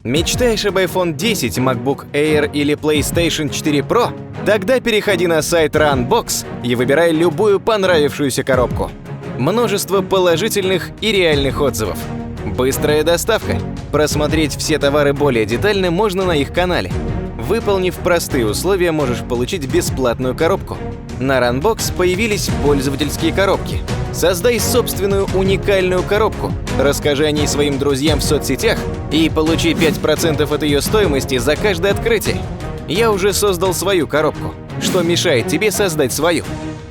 Мечтаешь об iPhone 10, MacBook Air или PlayStation 4 Pro? Тогда переходи на сайт Runbox и выбирай любую понравившуюся коробку. Множество положительных и реальных отзывов. Быстрая доставка. Просмотреть все товары более детально можно на их канале. Выполнив простые условия, можешь получить бесплатную коробку. На Runbox появились пользовательские коробки. Создай собственную уникальную коробку, расскажи о ней своим друзьям в соцсетях и получи 5% от ее стоимости за каждое открытие. Я уже создал свою коробку. Что мешает тебе создать свою?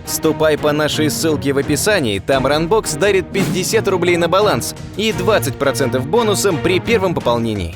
Ступай по нашей ссылке в описании, там Runbox дарит 50 рублей на баланс и 20% бонусом при первом пополнении.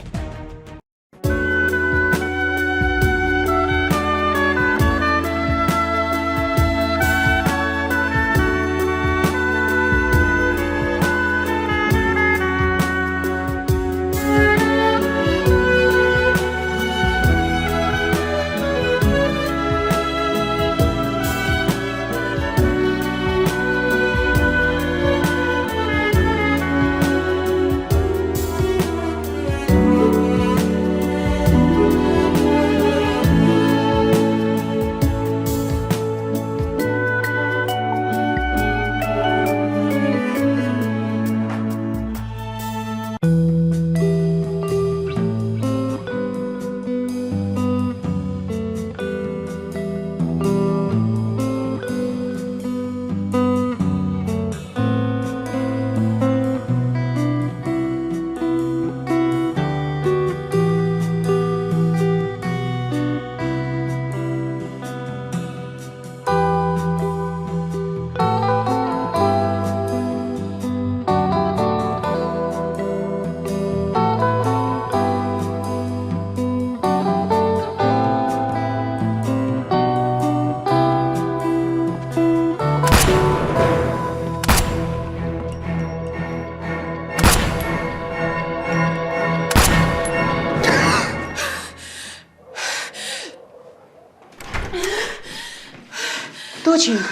Доченька,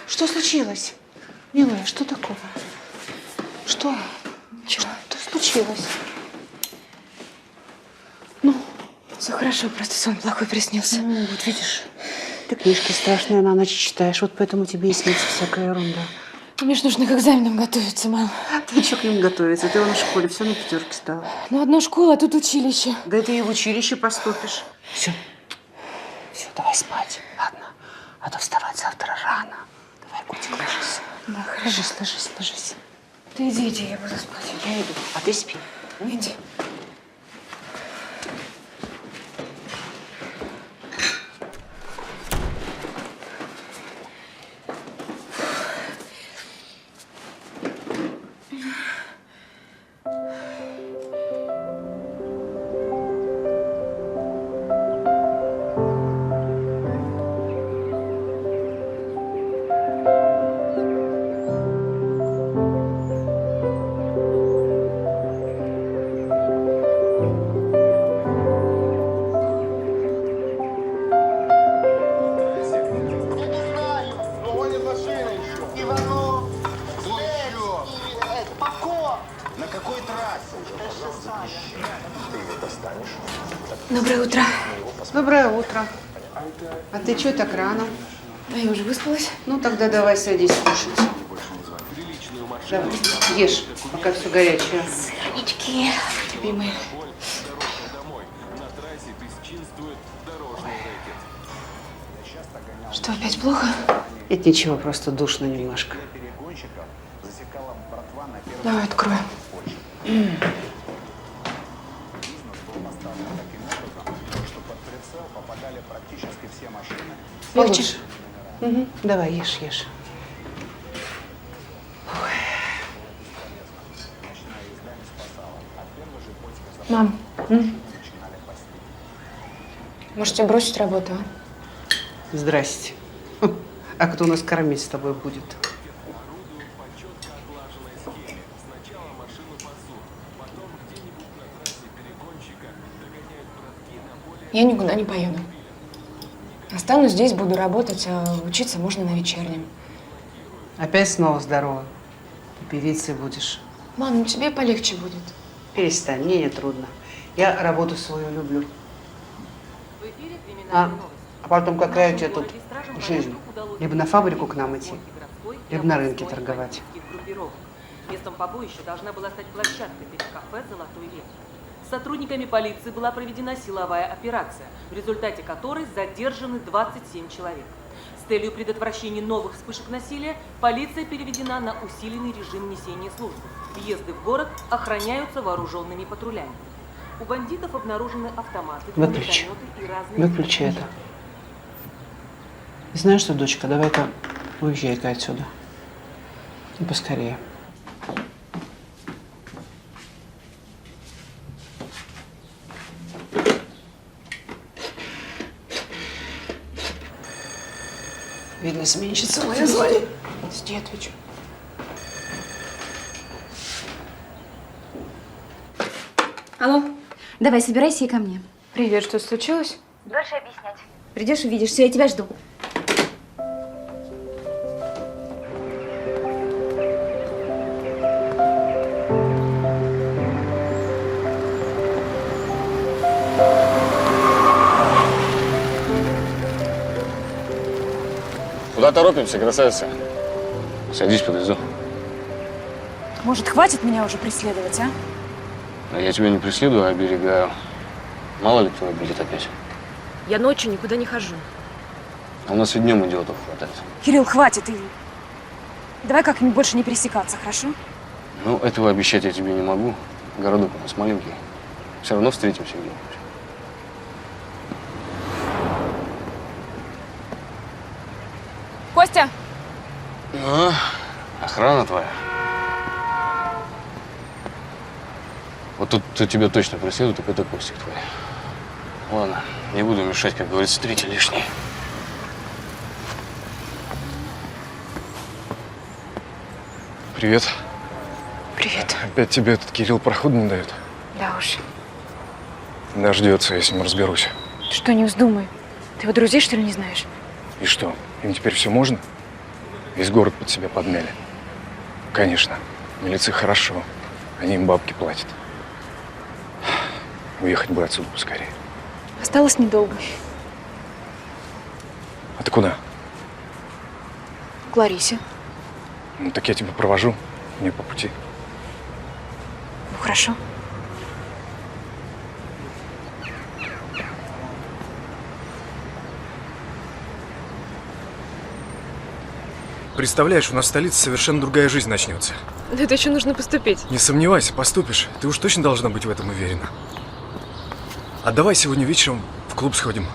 что случилось? Милая, что такого? Что? Что случилось? Ну, все хорошо, просто сон плохой приснился. Ну, вот видишь, ты книжки страшные на ночь читаешь, вот поэтому тебе и снится всякая ерунда. Мне ж нужно к экзаменам готовиться, мам. Ты что к ним готовиться? Ты вон в школе все на пятерке стала. Ну, одна школа, а тут училище. Да ты и в училище поступишь. Все, давай спать, ладно? А то вставать завтра рано. Давай, котик, ложись. Да, хорошо. Ложись. Ты иди, я буду спать. Я иду, а ты спи. Иди. Доброе утро. Доброе утро. А ты что так рано? Да я уже выспалась. Ну, тогда давай садись кушать. Давай, ешь, пока все горячее. Сырнички, любимые. Что, опять плохо? Это ничего, просто душно немножко. Давай откроем. Хочешь? Угу. Давай, ешь. Мам, может, тебе бросить работу, а? Здрасте. А кто нас кормить с тобой будет? Я никуда не поеду. Останусь здесь, буду работать, а учиться можно на вечернем. Опять снова здорово. Ты певицей будешь. Мам, ну тебе полегче будет. Перестань, мне не трудно. Я работу свою люблю. А потом какая у тебя тут жизнь? Либо на фабрику к нам идти, либо на рынке торговать. Местом побоища должна была стать площадка перед кафе «Золотой век». С сотрудниками полиции была проведена силовая операция, в результате которой задержаны 27 человек. С целью предотвращения новых вспышек насилия полиция переведена на усиленный режим несения службы. Въезды в город охраняются вооруженными патрулями. У бандитов обнаружены автоматы, Выключи. гранатометы и разные... Выключи это. И знаешь что, дочка, давай-ка уезжай-ка отсюда. И поскорее. Видно, сменщица моя звали. Сиди, отвечу. Алло. Давай, собирайся и ко мне. Привет, что случилось? Дольше объяснять. Придешь, увидишь. Все, я тебя жду. Куда торопимся, красавица? Садись, подвезу. Может, хватит меня уже преследовать, а? А я тебя не преследую, а оберегаю. Мало ли кто обидит опять. Я ночью никуда не хожу. А у нас и днем идиотов хватает. Кирилл, хватит. И давай как-нибудь больше не пересекаться, хорошо? Ну, этого обещать я тебе не могу. Городок у нас маленький. Все равно встретимся где-нибудь. Костя! Ну, охрана твоя. Вот тут кто тебя точно преследует, так это Костик твой. Ладно, не буду мешать, как говорится, третий лишний. Привет. Привет. Опять тебе этот Кирилл прохода не дает? Да уж. Дождется, я с ним разберусь. Что, не вздумай. Ты его друзей, что ли, не знаешь? И что, им теперь все можно? Весь город под себя подмяли. Конечно, милиция хорошо. Они им бабки платят. Уехать бы отсюда поскорее. Осталось недолго. А ты куда? К Ларисе. Ну так я тебя провожу. Мне по пути. Ну, хорошо. Представляешь, у нас в столице совершенно другая жизнь начнется. Но это еще нужно поступить. Не сомневайся, поступишь. Ты уж точно должна быть в этом уверена. А давай сегодня вечером в клуб сходим.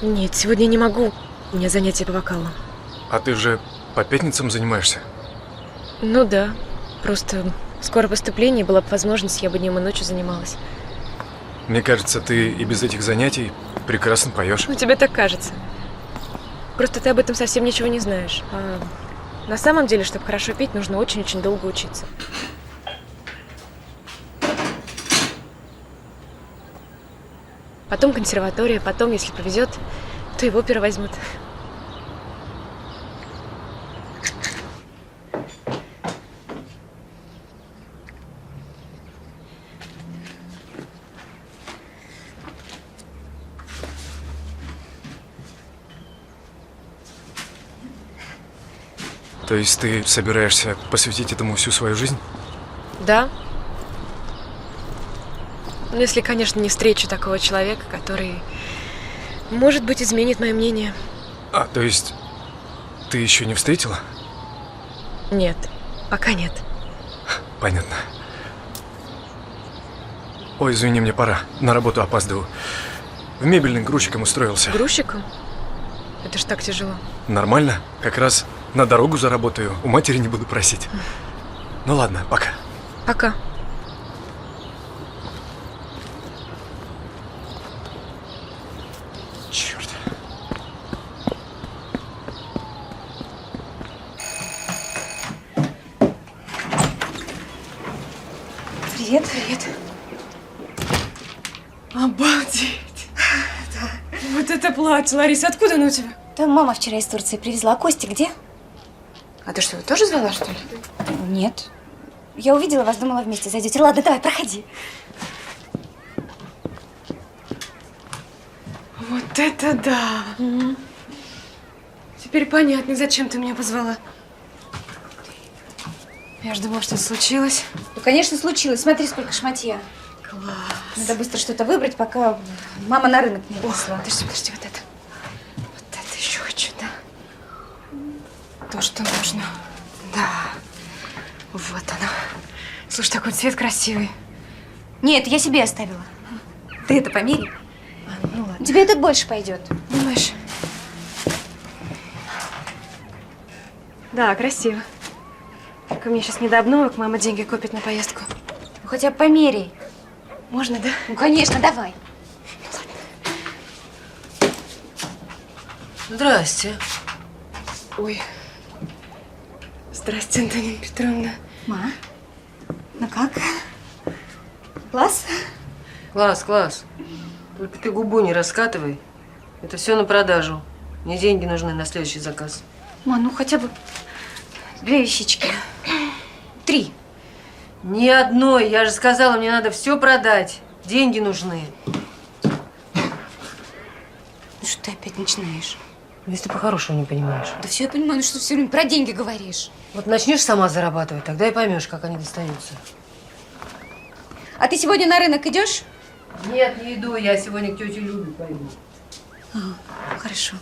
Нет, сегодня не могу. У меня занятия по вокалу. А ты же по пятницам занимаешься? Ну да. Просто скоро поступление, была бы возможность, я бы днем и ночью занималась. Мне кажется, ты и без этих занятий прекрасно поешь. Ну, тебе так кажется. Просто ты об этом совсем ничего не знаешь. А на самом деле, чтобы хорошо петь, нужно очень-очень долго учиться. Потом консерватория, потом, если повезет, то и в оперу возьмут. То есть ты собираешься посвятить этому всю свою жизнь? Да. Ну, если, конечно, не встречу такого человека, который, может быть, изменит мое мнение. А, то есть ты еще не встретила? Нет, пока нет. Понятно. Ой, извини, мне пора. На работу опаздываю. В мебельный грузчиком устроился. Грузчиком? Это ж так тяжело. Нормально. Как раз на дорогу заработаю. У матери не буду просить. Ну ладно, пока. Пока. Черт. Привет. Привет. Обалдеть. Вот это платье, Лариса, откуда оно у тебя? Да мама вчера из Турции привезла. А Костя где? А ты что, его тоже звала, что ли? Нет. Я увидела вас, думала, вместе зайдете. Ладно, давай, проходи. Вот это да! Теперь понятно, зачем ты меня позвала. Я же думала, что случилось. Ну, конечно, случилось. Смотри, сколько шматья. Класс. Надо быстро что-то выбрать, пока мама на рынок не пошла. Подожди, вот это. Вот это еще хочу, да? То, что нужно. Да. Вот оно. Слушай, такой цвет красивый. Нет, я себе оставила. Ты это помери. Ну ладно. Тебе этот больше пойдет. Думаешь? Да, красиво. Только мне сейчас не до обновок, мама деньги копит на поездку. Ну, хотя бы померяй. Можно, да? Ну, конечно, давай. Здрасте. Ой. Здрасте, Антонина Петровна. Ма, ну как? Класс? Класс, класс. Только ты губу не раскатывай. Это все на продажу. Мне деньги нужны на следующий заказ. Ма, ну хотя бы 2 вещички. 3. Ни одной. Я же сказала, мне надо все продать. Деньги нужны. Ну что ты опять начинаешь? Если ты по-хорошему не понимаешь. Да все я понимаю, ну что ты все время про деньги говоришь. Вот начнешь сама зарабатывать, тогда и поймешь, как они достаются. А ты сегодня на рынок идешь? Нет, не иду. Я сегодня к тете Любе пойду. Хорошо.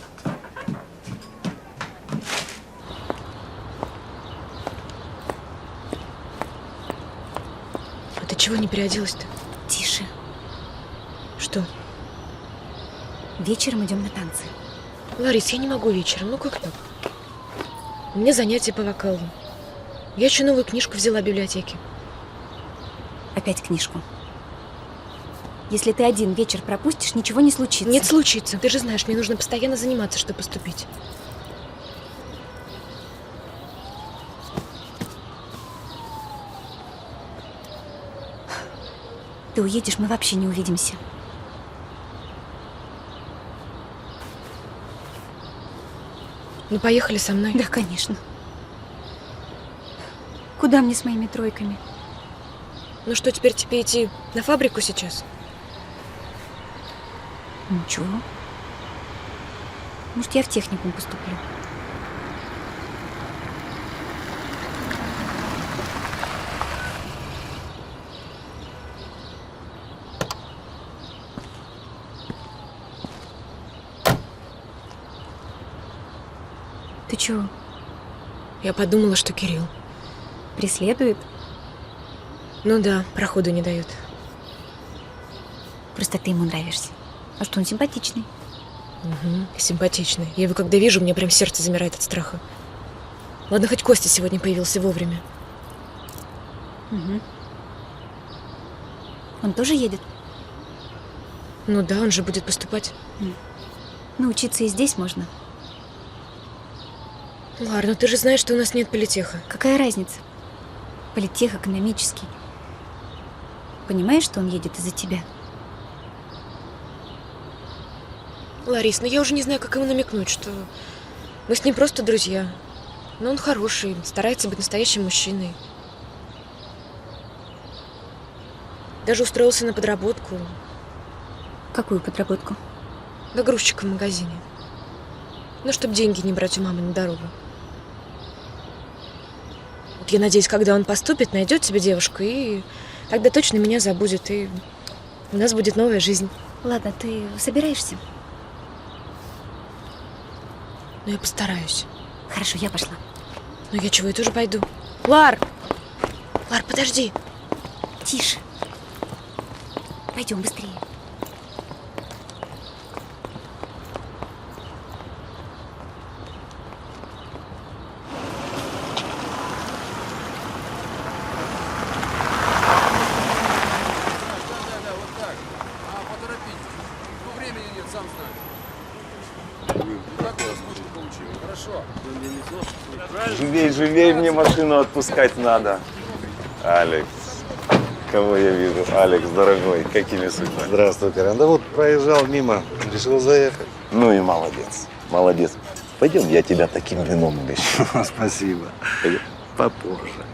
А ты чего не переоделась-то? Тише. Что? Вечером идем на танцы. Ларис, я не могу вечером. Ну как так? У меня занятия по вокалу. Я еще новую книжку взяла в библиотеке. Опять книжку. Если ты один вечер пропустишь, ничего не случится. Нет, случится. Ты же знаешь, мне нужно постоянно заниматься, чтобы поступить. Ты уедешь, мы вообще не увидимся. Ну, поехали со мной. Да, конечно. Куда мне с моими тройками? Ну что, теперь тебе идти на фабрику сейчас? Ничего. Может, я в техникум поступлю. Ты чего? Я подумала, что Кирилл. Преследует? Ну да, проходу не дает. Просто ты ему нравишься. А что, он симпатичный? Угу, симпатичный. Я его когда вижу, у меня прям сердце замирает от страха. Ладно, хоть Костя сегодня появился вовремя. Угу. Он тоже едет? Ну да, он же будет поступать. Научиться и здесь можно. Лар, ну ты же знаешь, что у нас нет политеха. Какая разница? Политех экономический. Понимаешь, что он едет из-за тебя? Ларис, ну я уже не знаю, как ему намекнуть, что мы с ним просто друзья. Но он хороший, старается быть настоящим мужчиной. Даже устроился на подработку. Какую подработку? Грузчика в магазине. Ну, чтобы деньги не брать у мамы на дорогу. Вот я надеюсь, когда он поступит, найдет себе девушку, и тогда точно меня забудет, и у нас будет новая жизнь. Ладно, ты собираешься? Ну, я постараюсь. Хорошо, я пошла. Ну, я чего, я тоже пойду. Лар! Лар, подожди. Тише. Пойдем быстрее. Живей, мне машину отпускать надо. Алекс. Кого я вижу? Алекс, дорогой, какими судьбами? Здравствуй, Карен. Да вот проезжал мимо, решил заехать. Ну и молодец, молодец. Пойдем, я тебя таким вином угощу. Спасибо. Пойдем. Попозже.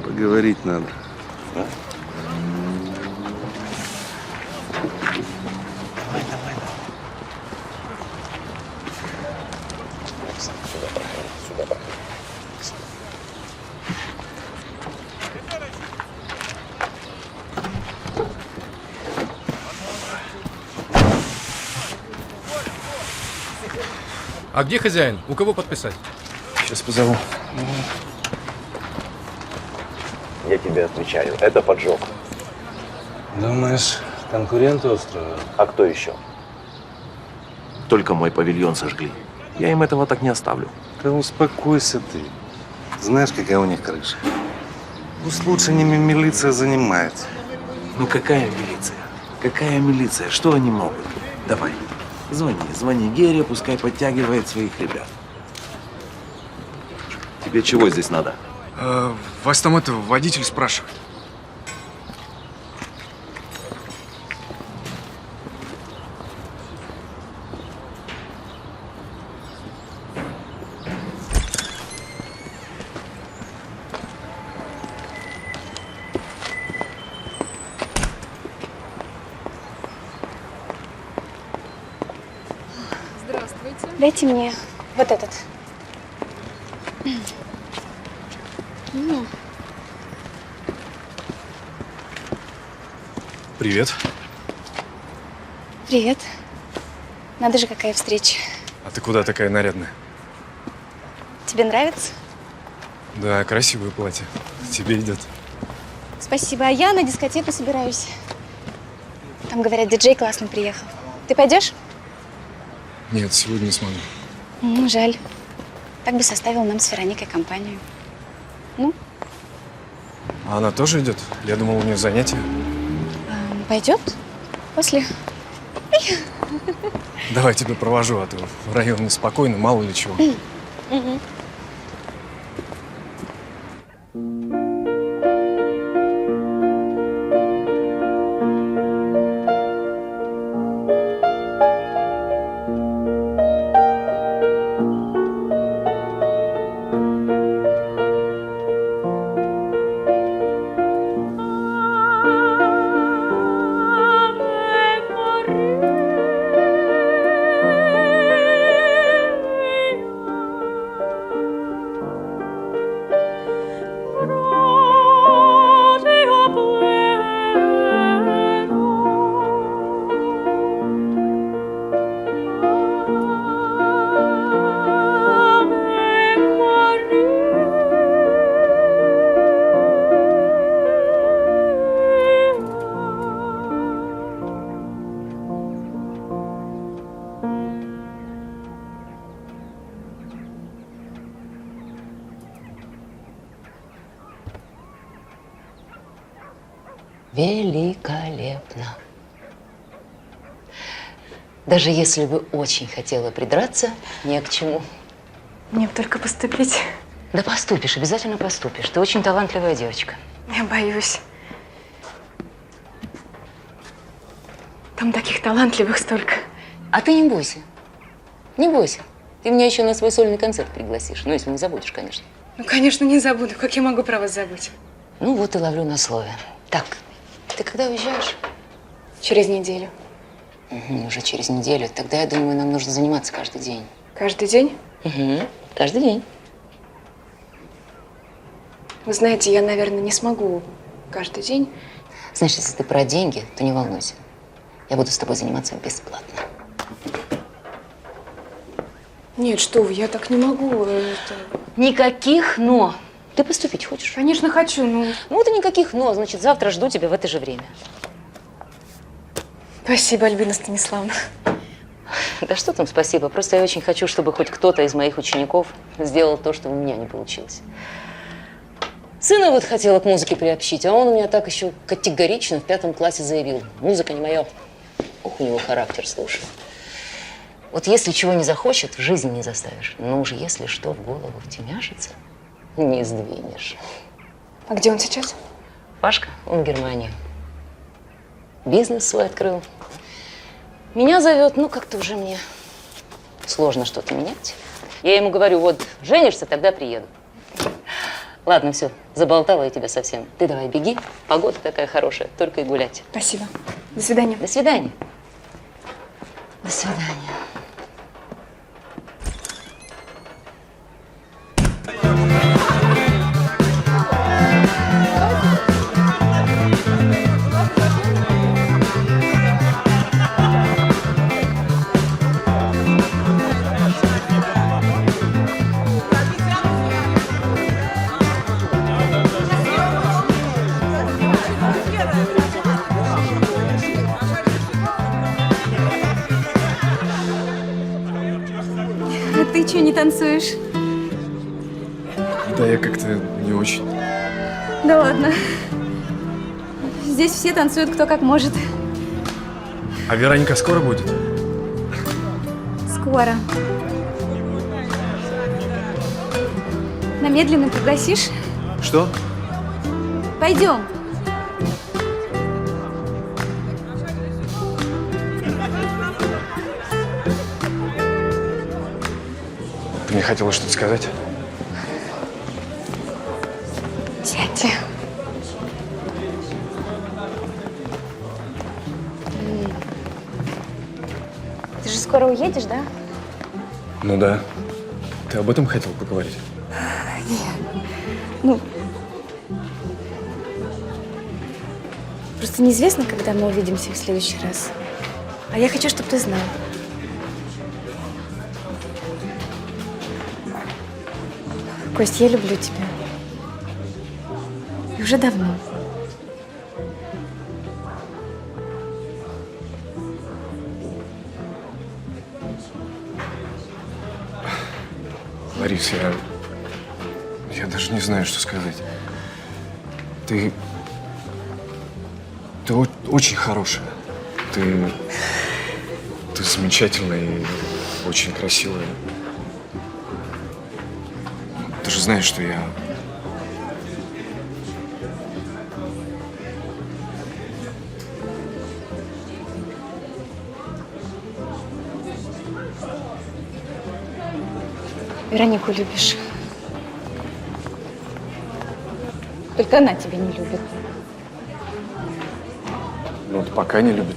Поговорить надо. Да? А где хозяин? У кого подписать? Сейчас позову. Я тебе отвечаю, это поджог. Думаешь, конкуренты устроили? А кто еще? Только мой павильон сожгли. Я им этого так не оставлю. Да успокойся ты. Знаешь, какая у них крыша? Пусть лучше ними милиция занимается. Ну какая милиция? Какая милиция? Что они могут? Давай, звони Гере, пускай подтягивает своих ребят. Тебе чего здесь надо? Вас там это водитель спрашивает. Дайте мне вот этот. Привет. Привет. Надо же, какая встреча. А ты куда такая нарядная? Тебе нравится? Да, красивое платье. Тебе идет. Спасибо. А я на дискотеку собираюсь. Там, говорят, диджей классный приехал. Ты пойдешь? Нет, сегодня не смогу. Жаль. Так бы составил нам с Вероникой компанию. Ну, А она тоже идет? Я думал, у нее занятия. пойдет? После? Давай тебя провожу, а то в район неспокойно, мало ли чего. Великолепно. Даже если бы очень хотела придраться, не к чему. Мне бы только поступить. Да поступишь, обязательно поступишь. Ты очень талантливая девочка. Я боюсь. Там таких талантливых столько. А ты не бойся. Не бойся. Ты меня еще на свой сольный концерт пригласишь. Ну, если не забудешь, конечно. Ну, конечно, не забуду. Как я могу про вас забыть? Ну, вот и ловлю на слове. Так, ты когда уезжаешь? Через неделю. Угу, уже через неделю. Тогда, я думаю, нам нужно заниматься каждый день. Каждый день? Угу, каждый день. Вы знаете, я, наверное, не смогу каждый день. Знаешь, если ты про деньги, то не волнуйся. Я буду с тобой заниматься бесплатно. Нет, что вы, я так не могу. Никаких «но». Ты поступить хочешь? Конечно, хочу, но… Ну, вот и никаких «но». Значит, завтра жду тебя в это же время. Спасибо, Альбина Станиславовна. Да что там спасибо. Просто я очень хочу, чтобы хоть кто-то из моих учеников сделал то, что у меня не получилось. Сына вот хотела к музыке приобщить, а он у меня так еще категорично в 5 классе заявил. Музыка не моя. Ох, у него характер, слушай. Вот если чего не захочет, в жизни не заставишь. Но уже если что в голову втемяшится, не сдвинешь. А где он сейчас? Пашка, он в Германии. Бизнес свой открыл. Меня зовет, ну как-то уже мне сложно что-то менять. Я ему говорю, вот женишься, тогда приеду. Ладно, все, заболтала я тебя совсем. Ты давай беги, погода такая хорошая, только и гулять. Спасибо. До свидания. До свидания. До свидания. ты чего не танцуешь? Да я как-то не очень. Да ладно. Здесь все танцуют кто как может. А Вероника скоро будет? Скоро. На медленный пригласишь? Что? Пойдем. Ты мне хотела что-то сказать? Сядьте. Ты же скоро уедешь, да? Ну да. Ты об этом хотел поговорить? Ну, просто неизвестно, когда мы увидимся в следующий раз. А я хочу, чтобы ты знал. Кость, я люблю тебя. И уже давно. Ларис, я даже не знаю, что сказать. Ты очень хорошая. Ты замечательная и очень красивая. Ты же знаешь, что я... Веронику любишь. Только она тебя не любит. Ну, вот пока не любит.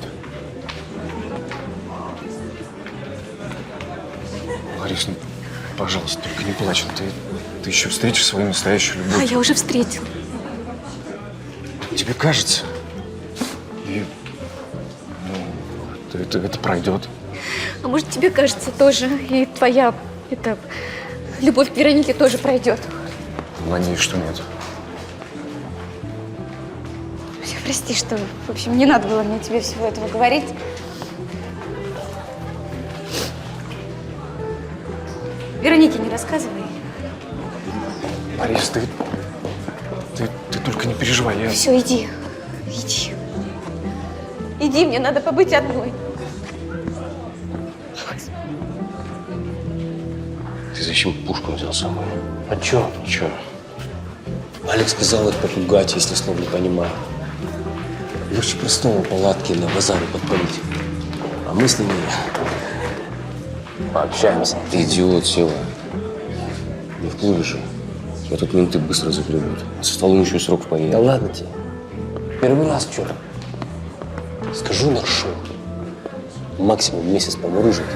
Ларис, ну, пожалуйста, только не плачь. Ты еще встретишь свою настоящую любовь. А я уже встретила. Тебе кажется. И, ну, это пройдет. А может, тебе кажется тоже. И твоя, любовь к Веронике тоже пройдет. Надеюсь, что нет. Прости, что, в общем, не надо было мне тебе всего этого говорить. Веронике не рассказывай. Ларис, ты только не переживай. Все, иди. Иди. Иди, мне надо побыть одной. Ты зачем пушку взял с собой? А чё? Чё? Алекс сказал их попугать, если слов не понимаю. Легче простого палатки на базаре подпалить. А мы с ними пообщаемся. Ты идиот, Сева. Не в клубе же. А тут менты быстро загребут. Со столом еще срок поедет. Да ладно тебе. Первый раз что-то. Скажу на шоу. Максимум месяц помурыжит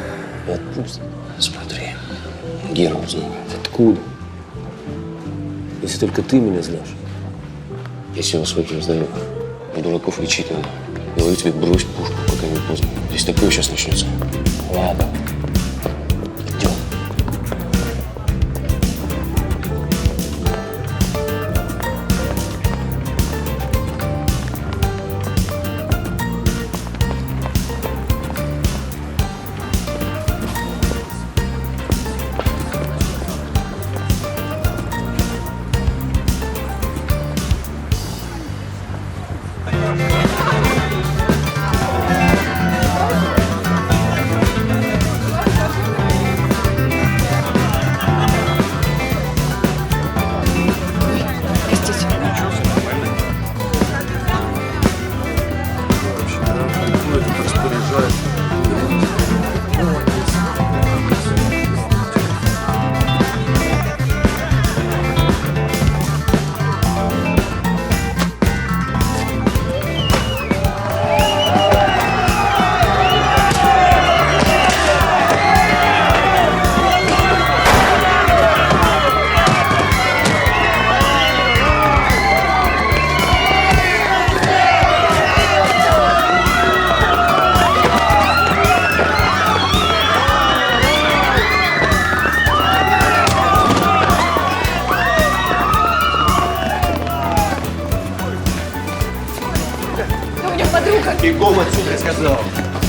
и отпустит. Смотри, Гера узнал. Откуда? Если только ты меня знаешь. Я Сева сроки раздаю. Дураков лечить надо. Говорю тебе, брось пушку, пока не поздно. Здесь такое сейчас начнется. Ладно. Идем. Бегом отсюда, я сказал.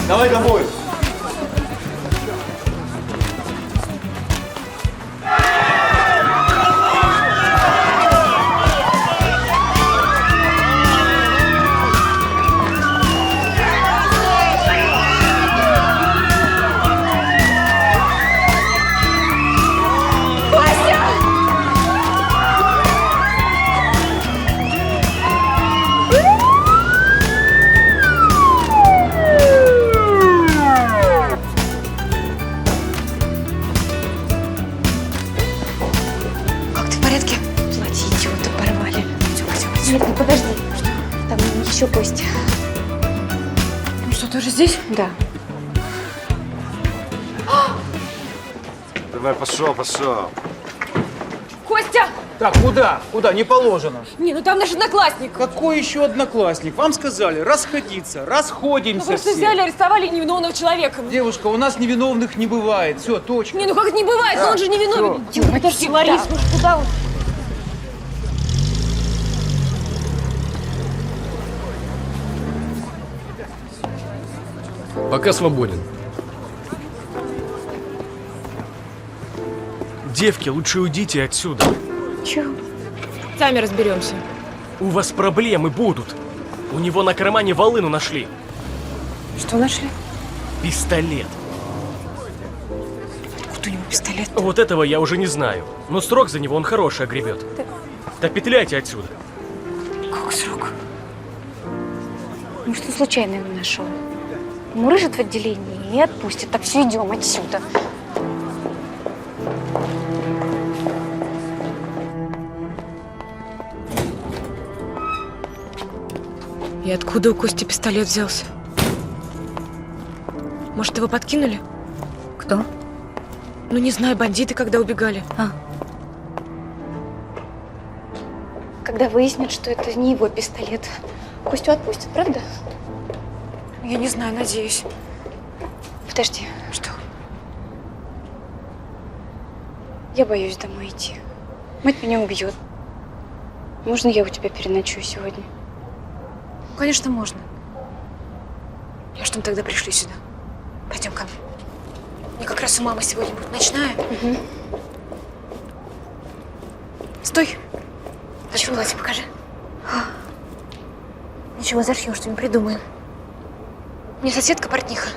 Давай домой. Костя. Ну что, ты уже здесь? Да. Давай, пошел. Костя! Так, куда? Куда? Не положено. Не, ну там наш одноклассник. Какой еще одноклассник? Вам сказали расходиться, расходимся Ну просто все. взяли, арестовали невиновного человека. Девушка, у нас невиновных не бывает. Все, точка. Не, ну как это не бывает? Да. Но он же невиновен. Всё. Тёма, подожди, Ларис, ну ж куда он? Пока свободен. Девки, лучше уйдите отсюда. Чего? Сами разберемся. У вас проблемы будут. У него на кармане волыну нашли. Что нашли? Пистолет. Вот у него пистолет. Вот этого я уже не знаю. Но срок за него он хороший огребет. Да петляйте отсюда. Как срок? Ну что случайно его нашел? Мурыжит в отделении и отпустит. Так, все, идем отсюда. И откуда у Кости пистолет взялся? Может, его подкинули? Кто? Ну, не знаю, бандиты, когда убегали. Когда выяснят, что это не его пистолет, Костю отпустят, правда? Я не знаю, надеюсь. Подожди. Что? Я боюсь домой идти. Мать меня убьет. Можно я у тебя переночую сегодня? Ну, конечно, можно. А что мы тогда пришли сюда? Пойдем ко мне. Мне как раз у мамы сегодня будет ночная. Угу. Стой. Ничего, платье покажи. Ничего, зашьем, что-нибудь придумаем. У меня соседка портниха.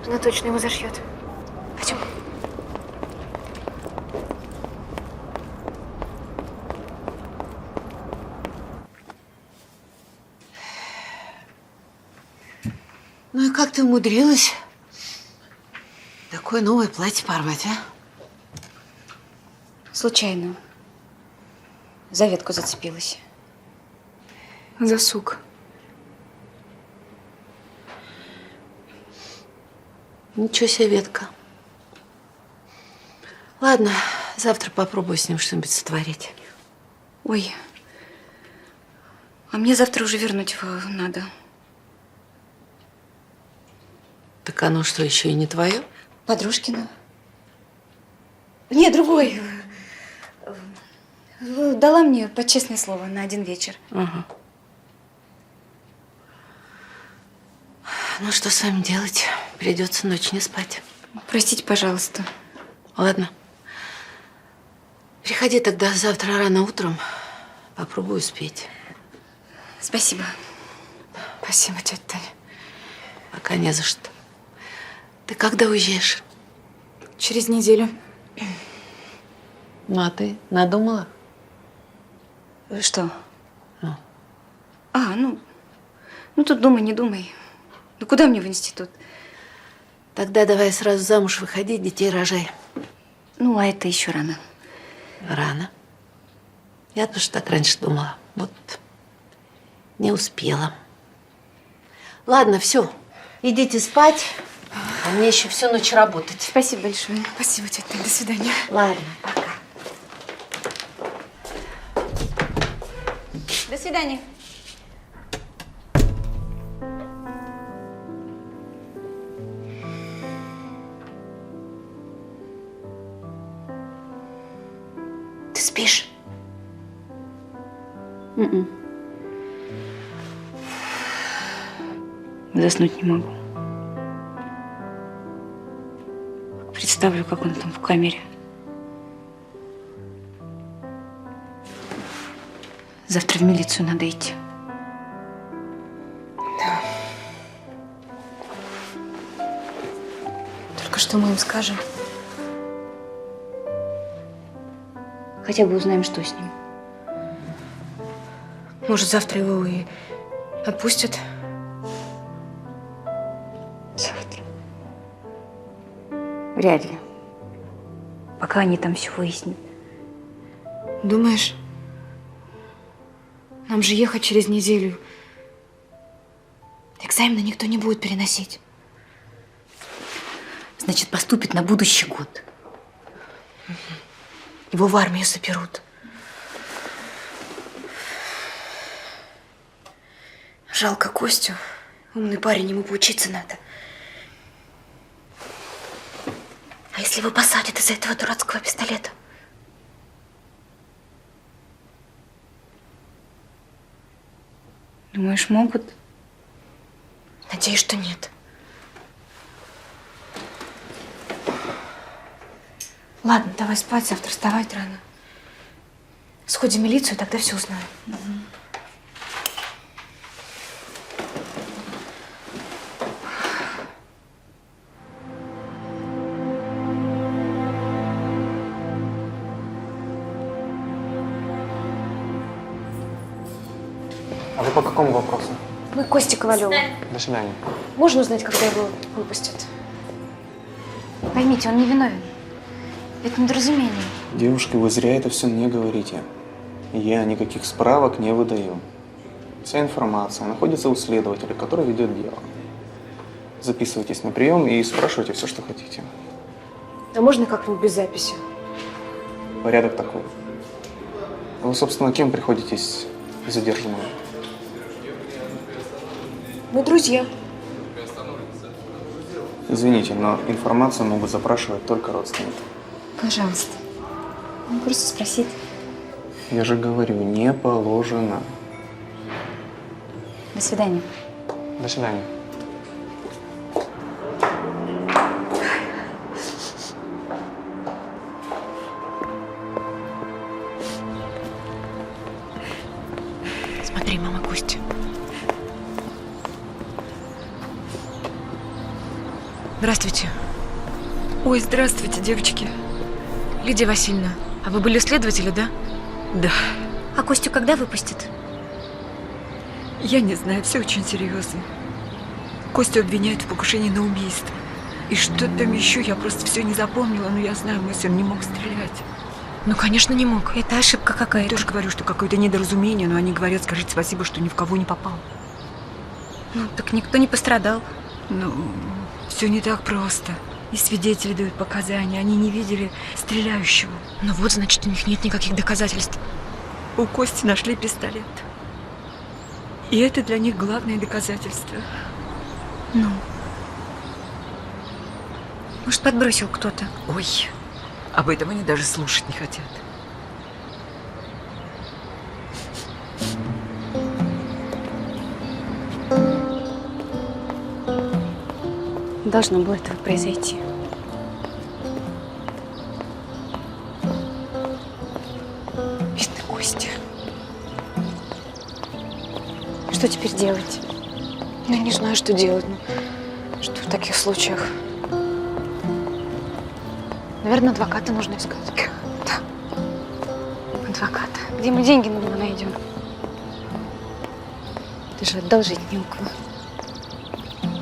Она точно его зашьет. Пойдем. Ну и как ты умудрилась такое новое платье порвать, а? Случайно. За ветку зацепилась. За сук. Ничего себе, ветка. Ладно, завтра попробую с ним что-нибудь сотворить. Ой. А мне завтра уже вернуть его надо. Так оно что, еще и не твое? Подружкина. Нет, другой. Дала мне под честное слово на один вечер. Ага. Ну, что с вами делать? Придется ночь не спать. Простите, пожалуйста. Ладно. Приходи тогда завтра рано утром. Попробую успеть. Спасибо. Спасибо, тетя Таня. Пока не за что. Ты когда уезжаешь? Через неделю. Ну, а ты надумала? Что? Ну тут думай, не думай. Ну куда мне в институт? Тогда давай сразу замуж выходи, детей рожай. Ну, а это еще рано. Рано. Я тоже так раньше думала. Вот не успела. Ладно, все. Идите спать. А мне еще всю ночь работать. Спасибо большое. Спасибо, тетя Таня. До свидания. Ладно, пока. До свидания. Ты спишь? Заснуть не могу. Представлю, как он там в камере. Завтра в милицию надо идти. Да. Только что мы им скажем? Хотя бы узнаем, что с ним. Может, завтра его и отпустят? Завтра. Вряд ли. Пока они там все выяснят. Думаешь? Нам же ехать через неделю. экзамены никто не будет переносить. Значит, поступит на будущий год. Его в армию заберут. Жалко Костю. Умный парень, ему поучиться надо. А если его посадят из-за этого дурацкого пистолета? Думаешь, могут? Надеюсь, что нет. Ладно, давай спать, завтра вставать рано. Сходим в милицию, тогда все узнаем. А вы по какому вопросу? Мы к Косте Ковалеву. До свидания. Можно узнать, когда его выпустят? Поймите, он не виновен. Это недоразумение. Девушка, вы зря это все мне говорите. Я никаких справок не выдаю. Вся информация находится у следователя, который ведет дело. Записывайтесь на прием и спрашивайте все, что хотите. А можно как-нибудь без записи? Порядок такой. Вы, собственно, кем приходитесь задержанному? Мы друзья. Извините, но информацию могут запрашивать только родственники. Пожалуйста. Ну, просто спросить. Я же говорю, не положено. До свидания. До свидания. Смотри, мама Костя. Здравствуйте. Ой, здравствуйте, девочки. Лидия Васильевна, а вы были следователи, да? Да. А Костю когда выпустят? Я не знаю, все очень серьезно. Костю обвиняют в покушении на убийство. И что там еще, я просто все не запомнила, но я знаю, мой сын не мог стрелять. Ну, конечно, не мог. Это ошибка какая-то. Я тоже говорю, что какое-то недоразумение, но они говорят, скажите спасибо, что ни в кого не попал. Ну, так никто не пострадал. Ну, все не так просто. И свидетели дают показания, они не видели стреляющего. Ну вот, значит, у них нет никаких доказательств. У Кости нашли пистолет. И это для них главное доказательство. Ну? Может, подбросил кто-то? Ой, об этом они даже слушать не хотят. Должно было этого произойти. Бедный Костя. Что теперь делать? Ну, я не знаю, что делать. Ну, что в таких случаях? Наверное, адвоката нужно искать. Да. Адвоката. Где мы деньги на него найдем? Ты же одолжить не у кого.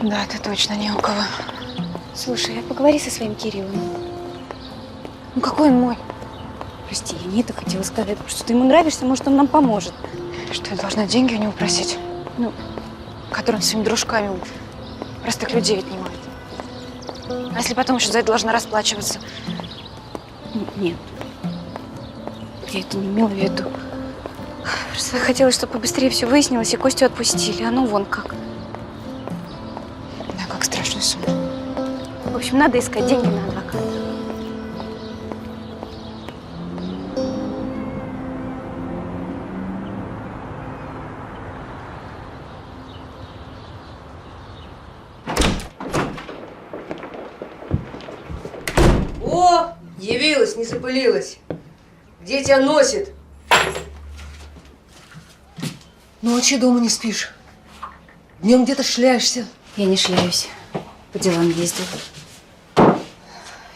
Да, это точно не у кого. Слушай, а поговори со своим Кириллом. Ну, какой он мой? Прости, я не это хотела сказать. Что ты ему нравишься, может, он нам поможет. Что я должна деньги у него просить? Ну, который он своими дружками у простых людей отнимает. А если потом еще за это должна расплачиваться? Нет. Я это не имела в виду. Просто я хотела, чтобы побыстрее все выяснилось и Костю отпустили. А ну вон как. Да, как страшный сон. В общем, надо искать деньги на адвоката. О, явилась, не запылилась. Где тебя носит? Ночью дома не спишь. Днем где-то шляешься. Я не шляюсь. По делам ездила.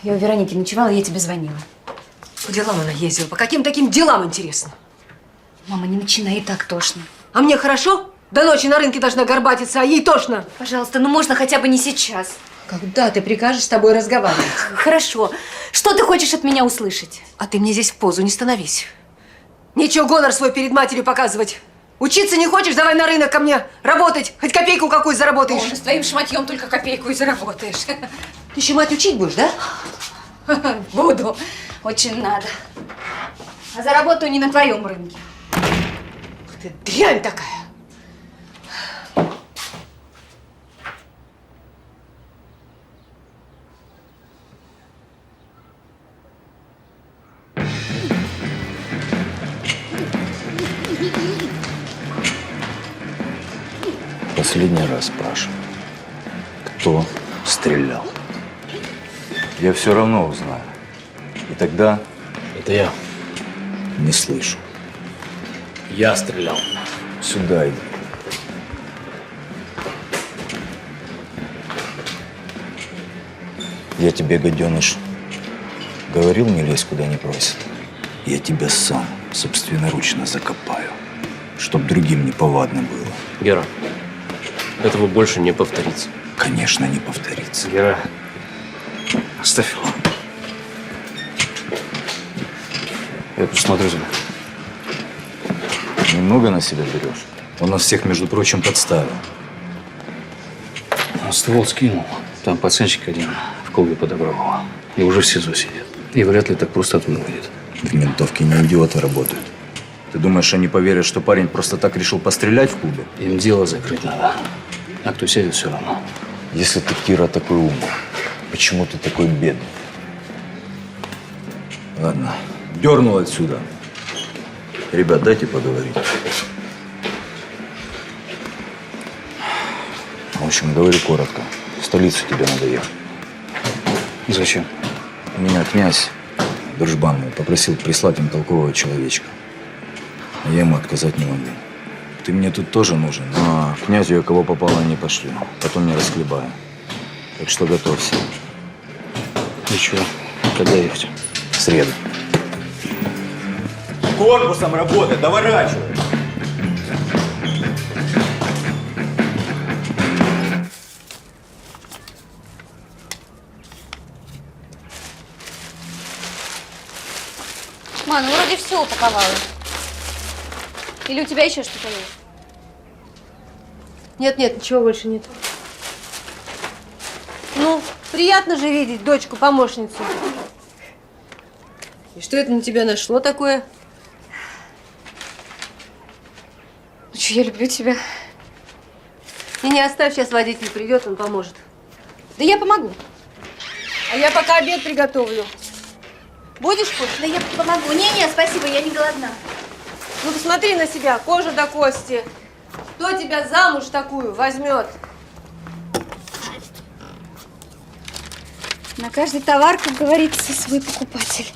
Я у Вероники ночевала, я тебе звонила. По делам она ездила. По каким таким делам, интересно? Мама, не начинай, и так тошно. А мне хорошо? До ночи на рынке должна горбатиться, а ей тошно. Пожалуйста, ну можно хотя бы не сейчас. Когда ты прикажешь с тобой разговаривать? Хорошо. Что ты хочешь от меня услышать? А ты мне здесь в позу не становись. Нечего гонор свой перед матерью показывать. Учиться не хочешь? Давай на рынок ко мне работать. Хоть копейку какую заработаешь. Боже, с твоим шматьем только копейку и заработаешь. Ты еще мать учить будешь, да? Буду. Очень надо. А заработаю не на твоем рынке. Ты дрянь такая. Последний раз спрашиваю, кто стрелял? Я все равно узнаю. И тогда… Это я. Не слышу. Я стрелял. Сюда иди. Я тебе, гаденыш, говорил, не лезь, куда не просят. Я тебя сам собственноручно закопаю, чтоб другим неповадно было. Гера, этого больше не повторится. Конечно, не повторится. Гера, оставь его. Я посмотрю тебя. Немного на себя берешь. Он нас всех, между прочим, подставил. Он ствол скинул. Там пацанчик один в клубе подобрал его. И уже в СИЗО сидит. И вряд ли так просто оттуда выйдет. В ментовке не идиоты работают. Ты думаешь, они поверят, что парень просто так решил пострелять в клубе? Им дело закрыть надо. А кто сядет, все равно. Если ты, Кира, такой умный, почему ты такой бедный? Ладно, дернул отсюда. Ребят, дайте поговорить. В общем, говорю коротко. В столицу тебе надо ехать. Зачем? Меня князь, дружбан мой, попросил прислать им толкового человечка. А я ему отказать не могу. Ты мне тут тоже нужен, но князю я кого попало не пошлю. Потом не расхлебаю. Так что готовься. И чё? Когда ехать? В среду. Корпусом работает, доворачивай. Ма, ну вроде все упаковала. Или у тебя еще что-то есть? Нет, ничего больше нет. Ну, приятно же видеть дочку-помощницу. И что это на тебя нашло такое? Ну что, я люблю тебя. И не оставь, сейчас водитель придет, он поможет. Да я помогу. А я пока обед приготовлю. Будешь кушать? Да я помогу. Не-не, спасибо, я не голодна. Ну, посмотри на себя, кожа до кости. Кто тебя замуж такую возьмет? На каждый товар, как говорится, свой покупатель.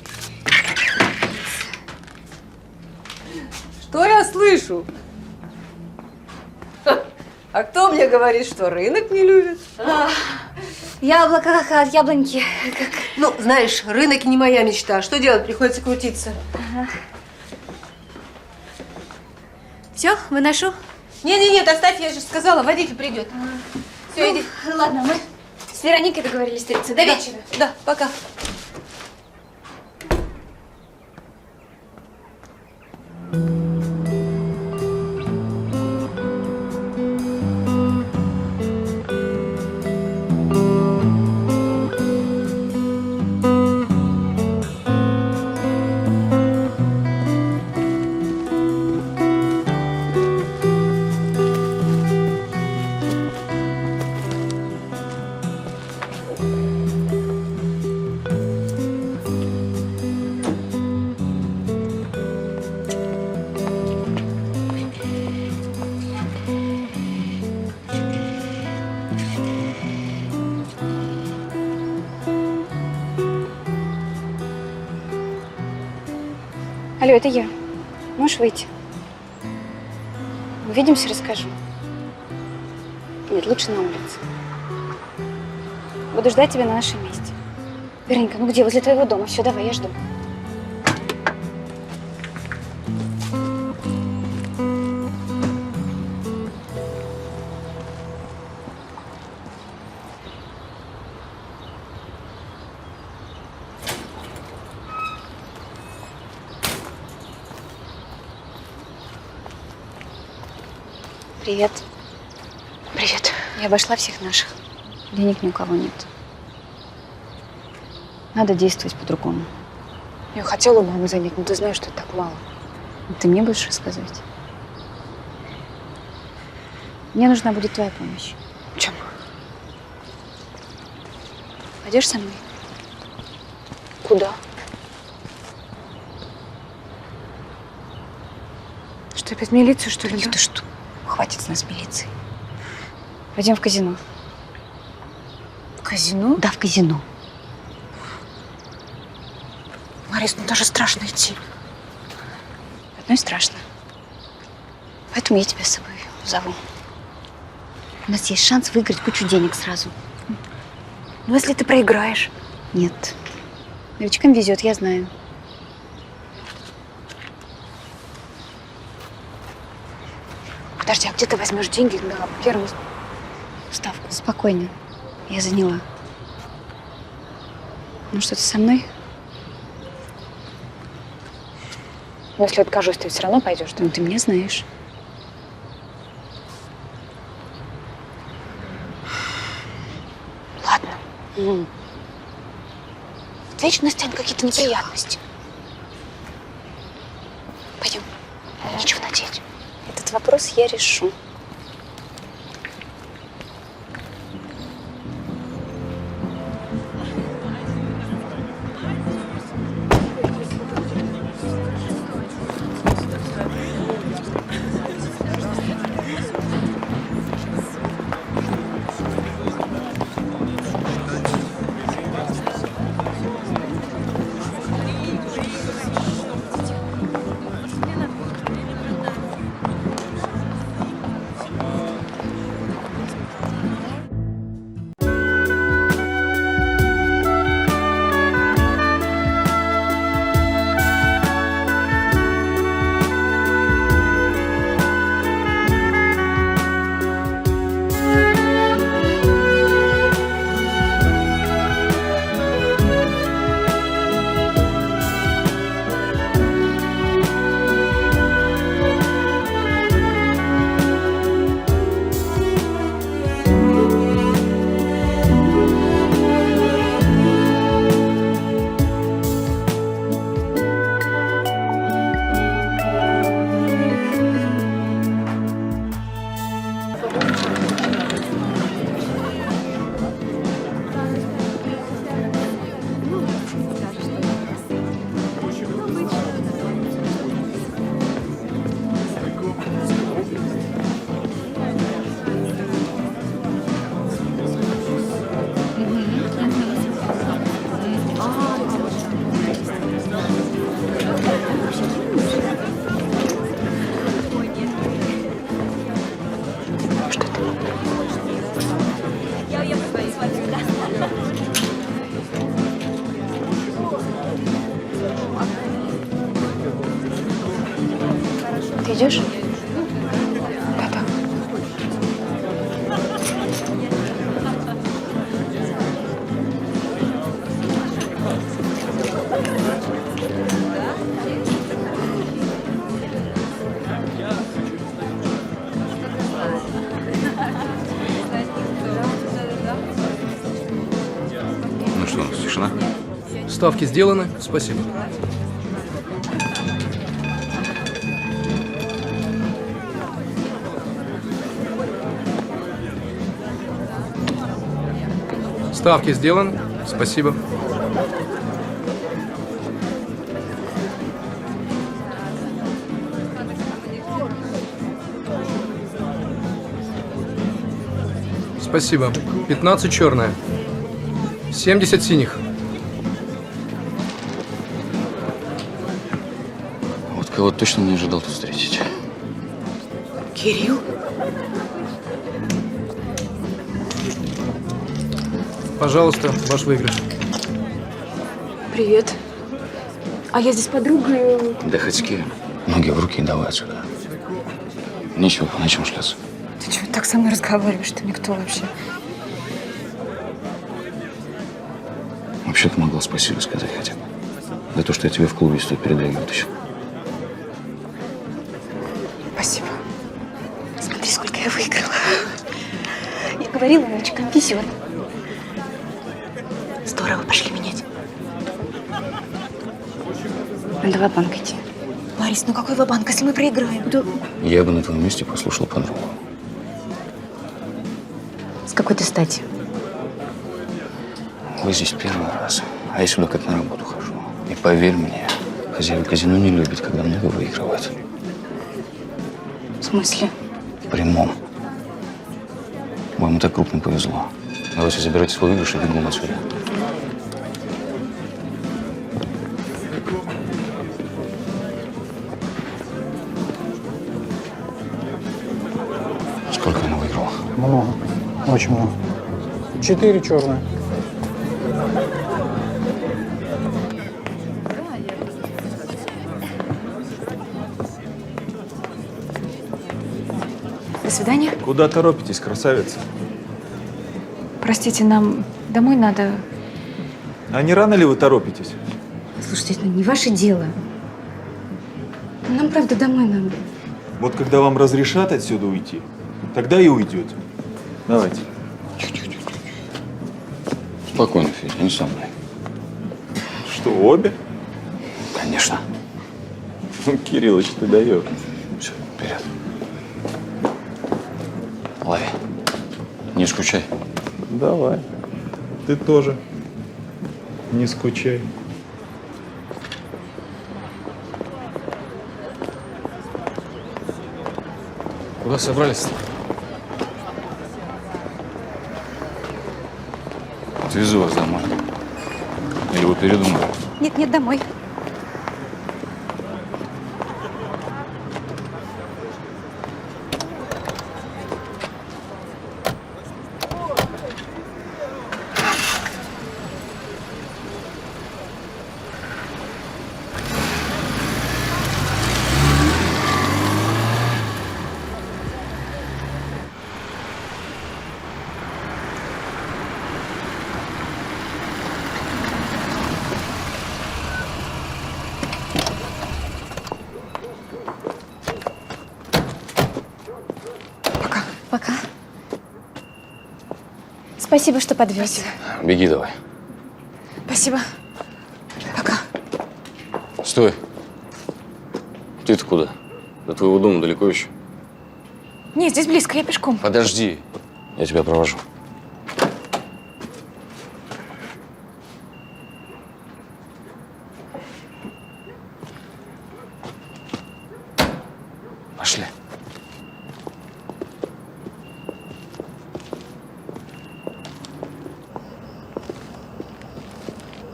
Что я слышу? А кто мне говорит, что рынок не любит? Яблоко от яблоньки. Ну, знаешь, рынок не моя мечта. Что делать? Приходится крутиться. Ага. Все, выношу? Не-не-нет, оставь, я же сказала, водитель придет. Все, Ну, иди. Ладно, мы с Вероникой договорились встретиться. До вечера. Да, пока. Алло, это я. Можешь выйти? Увидимся, расскажу. Нет, лучше на улице. Буду ждать тебя на нашем месте. Вероника, ну где? Возле твоего дома. Все, давай, я жду. Привет. Привет. Я обошла всех наших. Денег ни у кого нет. Надо действовать по-другому. Я хотела маму занять, но ты знаешь, что это так мало. Ты мне будешь рассказывать? Мне нужна будет твоя помощь. В чем? Пойдешь со мной? Куда? Что, опять в милицию, что ли? Да ты что? Хватит с нас милиции. Пойдем в казино. В казино? Да, в казино. Ларис, ну даже страшно идти. Одной страшно. Поэтому я тебя с собой зову. У нас есть шанс выиграть кучу денег сразу. Ну, если ты проиграешь? Нет. Новичкам везет, я знаю. Подожди, а где ты возьмешь деньги на первую ставку? Спокойно. Я заняла. Ну что, ты со мной? Но если откажусь, ты все равно пойдешь? Ну, ты меня знаешь. Ладно. Вот вечно с Тянь какие-то неприятности. Пойдем. Нечего надеть. Этот вопрос я решу. Ты идешь? Да-да. Ну что, тишина? Ставки сделаны, спасибо. Ставки сделаны, спасибо. Спасибо. 15 черная. 70 синих. Вот кого точно не ожидал тут встретить. Кирилл? Пожалуйста, ваш выигрыш. Привет. А я здесь подругой. Да хоть с кем. Ноги в руки и давай отсюда. Нечего по ночам шляться. Ты чего так со мной разговариваешь? Ты никто вообще? Вообще-то могла спасибо сказать хотя бы. За то, что я тебя в клубе из той передряги вытащил. Спасибо. Смотри, сколько я говорила, новичкам везет. Здорово, пошли менять. На два банка идти. Ларис, ну какой ва-банк, если мы проиграем? Да. Я бы на твоем месте послушал подругу. С какой-то стати? Вы здесь первый раз, а я сюда как на работу хожу. И поверь мне, хозяева казино не любят, когда много выигрывают. В смысле? В прямом. Вам так крупно повезло. Давайте забирайте свой выигрыш и бегом отсюда. Сколько она выиграла? Много. Очень много. 4 черные. До свидания. Куда торопитесь, красавица? Простите, нам домой надо. А не рано ли вы торопитесь? Слушайте, это не ваше дело. Нам, правда, домой надо. Вот когда вам разрешат отсюда уйти, тогда и уйдете. Давайте. Спокойно, Федя, не со мной. Что, обе? Конечно. Ну, Кириллыч, ты даешь. Все, вперед. Лови. Не скучай. Давай. Ты тоже. Не скучай. Куда собрались-то? Отвезу вас домой. Или вы передумали? Нет, нет, домой. Пока. Спасибо, что подвез. Беги давай. Спасибо. Пока. Стой. Ты-то куда? До твоего дома далеко еще? Нет, здесь близко, я пешком. Подожди. Я тебя провожу. Пошли.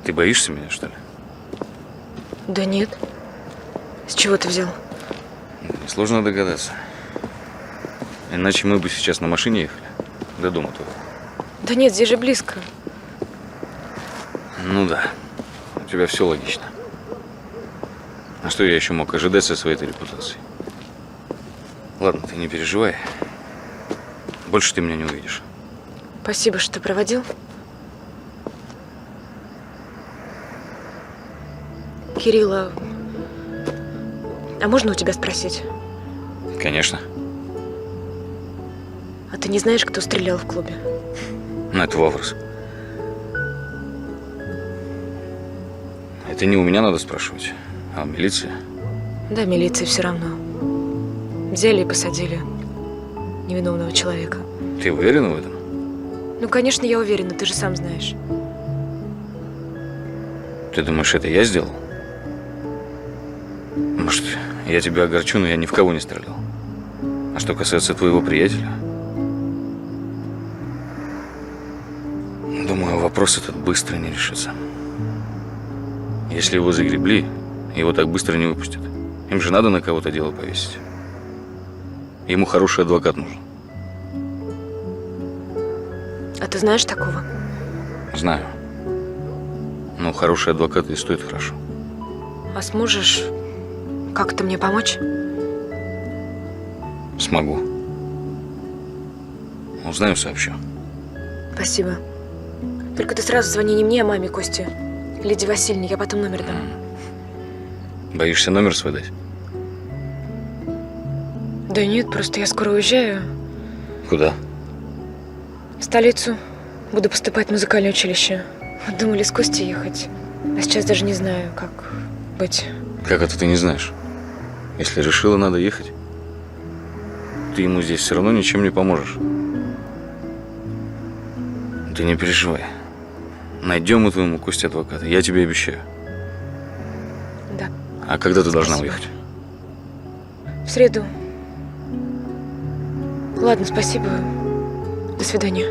Ты боишься меня, что ли? Да нет. С чего ты взял? Сложно догадаться. Иначе мы бы сейчас на машине ехали до дома твоего. Да нет, здесь же близко. Ну да, у тебя все логично. А что я еще мог ожидать со своей репутацией? Ладно, ты не переживай. Больше ты меня не увидишь. Спасибо, что проводил. Кирилла, а можно у тебя спросить? Конечно. А ты не знаешь, кто стрелял в клубе? Ну, это вопрос. Это не у меня надо спрашивать, а у милиции. Да, милиции все равно. Взяли и посадили невиновного человека. Ты уверена в этом? Ну, конечно, я уверена, ты же сам знаешь. Ты думаешь, это я сделал? Может, я тебя огорчу, но я ни в кого не стрелял. А что касается твоего приятеля, думаю, вопрос этот быстро не решится. Если его загребли, его так быстро не выпустят. Им же надо на кого-то дело повесить. Ему хороший адвокат нужен. А ты знаешь такого? Знаю. Но хороший адвокат и стоит хорошо. А сможешь как-то мне помочь? Смогу. Узнаю, сообщу. Спасибо. Только ты сразу звони не мне, а маме Кости. Лидии Васильевне, я потом номер дам. Боишься номер свой дать? Да нет, просто я скоро уезжаю. Куда? В столицу. Буду поступать в музыкальное училище. Вот думали с Костей ехать. А сейчас даже не знаю, как быть. Как это ты не знаешь? Если решила, надо ехать. Ты ему здесь все равно ничем не поможешь. Ты не переживай. Найдем мы твоему Косте адвоката, я тебе обещаю. Да. А когда ты должна уехать? В среду. Ладно, спасибо. До свидания.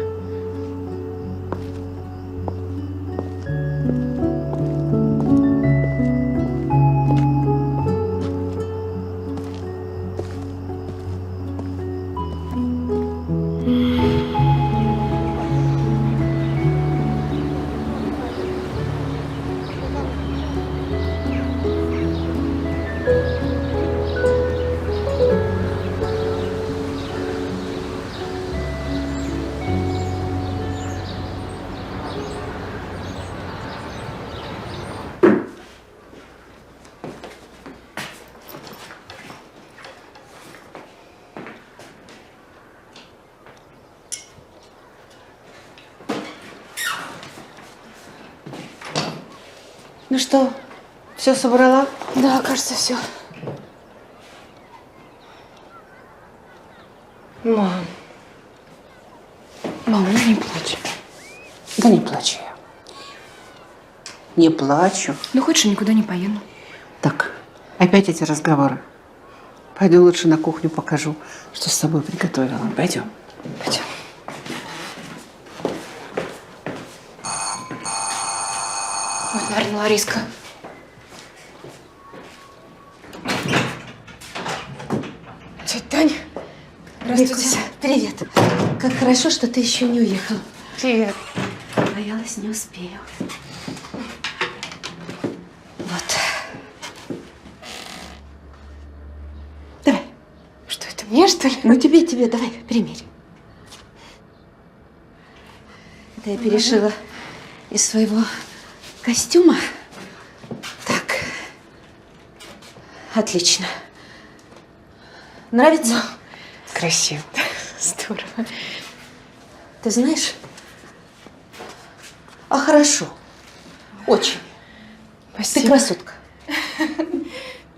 Ну что, все собрала? Да, кажется, все. Мам. Мам, ну не плачь. Да не плачу я. Не плачу. Ну, хочешь, я никуда не поеду. Так, опять эти разговоры. Пойду лучше на кухню покажу, что с собой приготовила. Пойдем. Пойдем. Ой, наверное, Лариска. Тетя Таня. Здравствуйте. Викуся, привет. Как хорошо, что ты еще не уехал. Привет. Боялась, не успею. Вот. Давай. Что это, мне, что ли? Ну, тебе, давай, примерь. Это я перешила из своего костюма. Так. Отлично. Нравится? Красиво. Здорово. Ты знаешь? А хорошо. Очень. Спасибо. Ты красотка.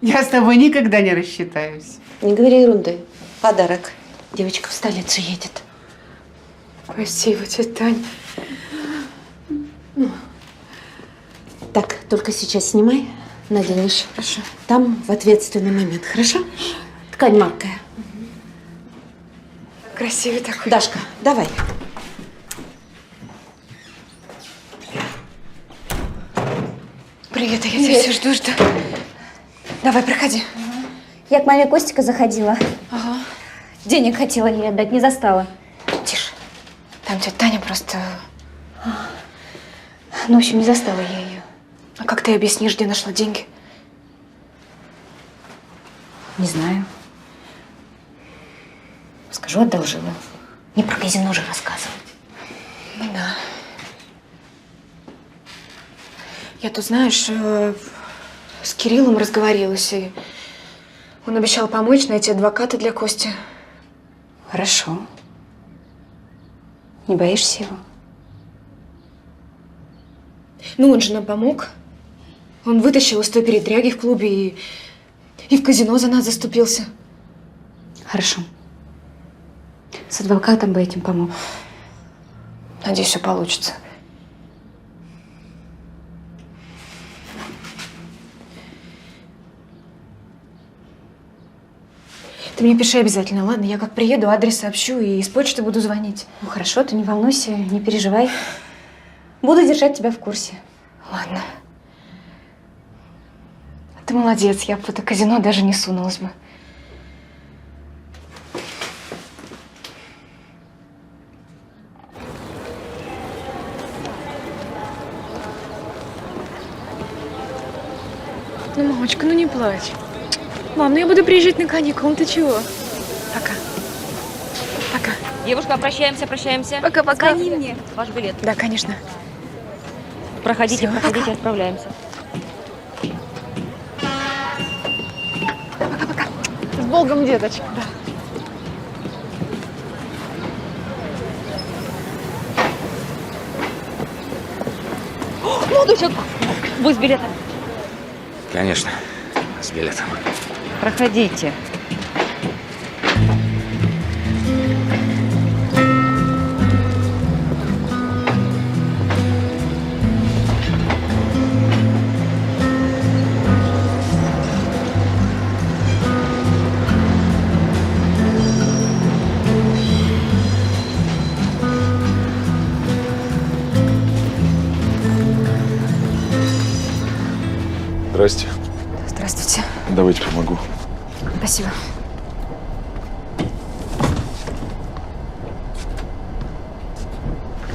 Я с тобой никогда не рассчитаюсь. Не говори ерунды. Подарок. Девочка в столицу едет. Спасибо, тетя Тань. Так, только сейчас снимай, наденешь. Хорошо. Там в ответственный момент, хорошо? Ткань маркая. Красивый такой. Дашка, давай. Привет, а я тебя все жду. Давай, проходи. Я к маме Костика заходила. Ага. Денег хотела ей отдать, не застала. Тише. Там тетя Таня просто... Ну, в общем, не застала я ее. А как ты объяснишь, где нашла деньги? Не знаю. Скажу, одолжила. Не про казино же рассказывать. Ну да. Я тут, знаешь, с Кириллом разговорилась, и он обещал помочь найти адвоката для Кости. Хорошо. Не боишься его? Ну, он же нам помог. Он вытащил из той передряги в клубе и в казино за нас заступился. Хорошо. С адвокатом бы этим помог. Надеюсь, все получится. Ты мне пиши обязательно, ладно? Я как приеду, адрес сообщу и с почты буду звонить. Ну хорошо, ты не волнуйся, не переживай. Буду держать тебя в курсе. Ладно. Ты молодец, я бы в это казино даже не сунулась бы. Ну, мамочка, ну не плачь. Мам, ну я буду приезжать на каникулы, ты чего? Пока. Пока. Девушка, прощаемся. Пока-пока. Звони мне. Ваш билет. Да, конечно. Проходите, Всё, проходите, пока. отправляемся. Пока-пока. С Богом, деточка. Да. Минуточку. Вы с билетом? Конечно, с билетом. Проходите. Здрасте. Здравствуйте. Давайте помогу. Спасибо.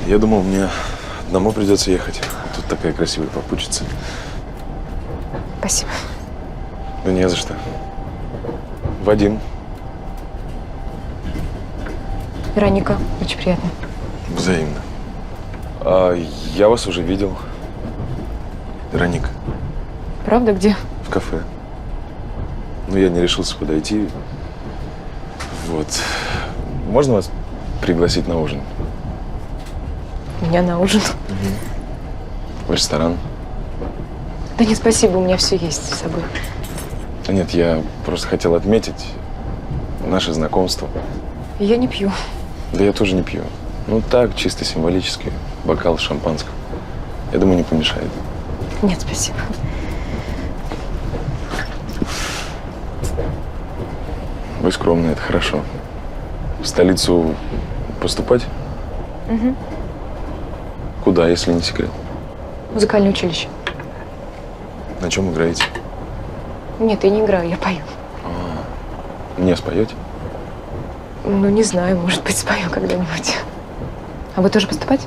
Я думал, мне одному придется ехать. Тут такая красивая попутчица. Спасибо. Да не за что. Вадим. Вероника, очень приятно. Взаимно. А я вас уже видел. Вероника. Правда, где? В кафе. Но я не решился подойти. Вот. Можно вас пригласить на ужин? Меня на ужин? В ресторан? Да нет, спасибо, у меня все есть с собой. Да нет, я просто хотел отметить наше знакомство. Я не пью. Да я тоже не пью. Ну так, чисто символически. Бокал шампанского. Я думаю, не помешает. Нет, спасибо. Вы скромны, это хорошо. В столицу поступать? Угу. Куда, если не секрет? Музыкальное училище. На чем играете? Нет, я не играю, я пою. Мне споете? Ну, не знаю, может быть, спою когда-нибудь. А вы тоже поступать?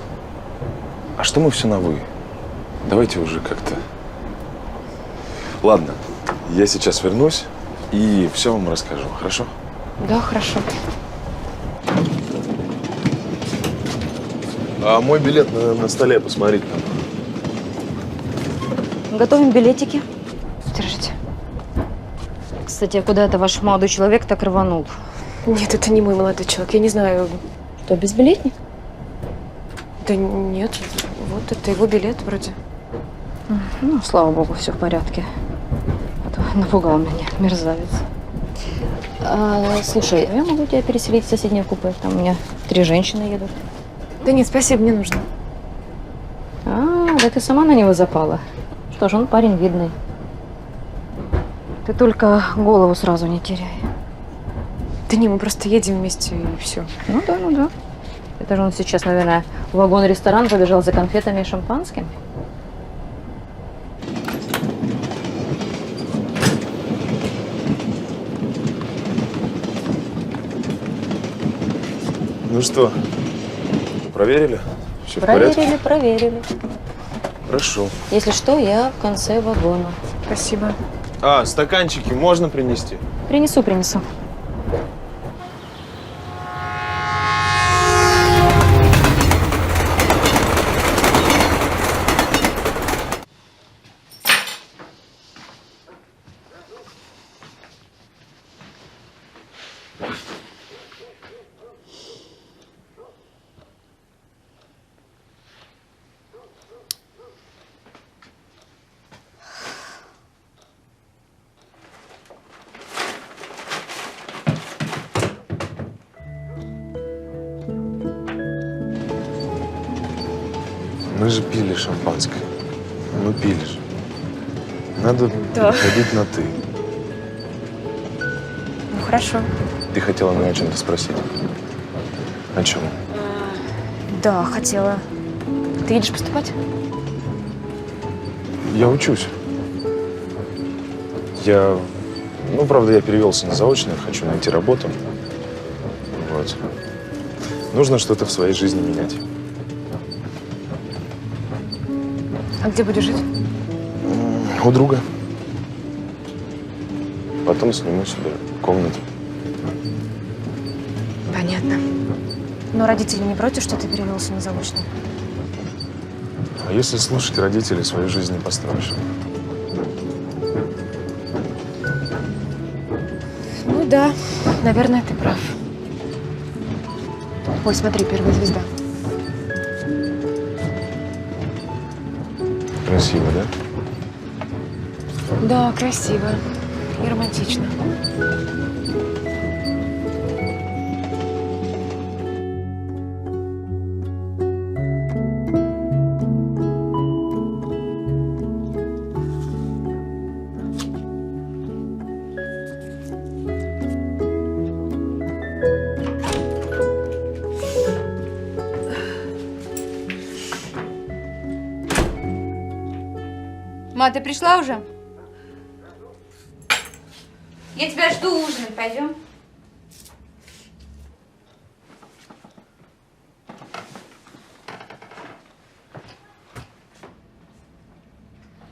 А что мы все на «вы»? Давайте уже как-то… Ладно, я сейчас вернусь и все вам расскажу, хорошо? Да, хорошо. А мой билет на столе, посмотрите. Готовим билетики. Держите. Кстати, а куда это ваш молодой человек так рванул? Нет, это не мой молодой человек. Я не знаю. Что, безбилетник? Да нет. Вот это его билет вроде. Ну, слава богу, все в порядке. А то напугал меня, мерзавец. Слушай, я могу тебя переселить в соседнее купе? Там у меня 3 женщины едут. Да нет, спасибо, мне нужно. Да ты сама на него запала. Что ж, он парень видный. Ты только голову сразу не теряй. Да не, мы просто едем вместе и все. Ну да. Это же он сейчас, наверное, в вагон-ресторан побежал за конфетами и шампанским. Ну что, проверили? Все в порядке? Проверили. Хорошо. Если что, я в конце вагона. Спасибо. А, стаканчики можно принести? Принесу. Мы же пили шампанское. Мы пили же. Надо Да. ходить на «ты». Ну, хорошо. Ты хотела меня о чем-то спросить? О чем? Да, хотела. Ты едешь поступать? Я учусь. Правда, я перевелся на заочное, хочу найти работу. Вот. Нужно что-то в своей жизни менять. А где будешь жить? У друга. Потом сниму себе комнату. Понятно. Но родители не против, что ты перевелся на заочный? А если слушать родителей, свою жизнь не построишь. Ну да, наверное, ты прав. Ой, смотри, первая звезда. Красиво, да? Да, красиво и романтично. Ма, ты пришла уже? Я тебя жду ужинать. Пойдем?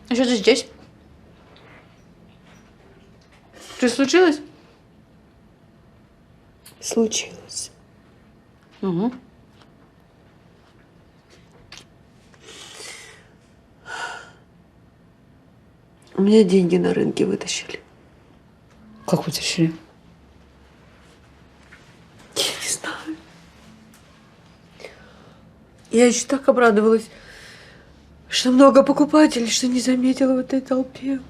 А что ты здесь? Что случилось? Случилось. Угу. У меня деньги на рынке вытащили. Как вытащили? Я не знаю. Я еще так обрадовалась, что много покупателей, что не заметила в этой толпе.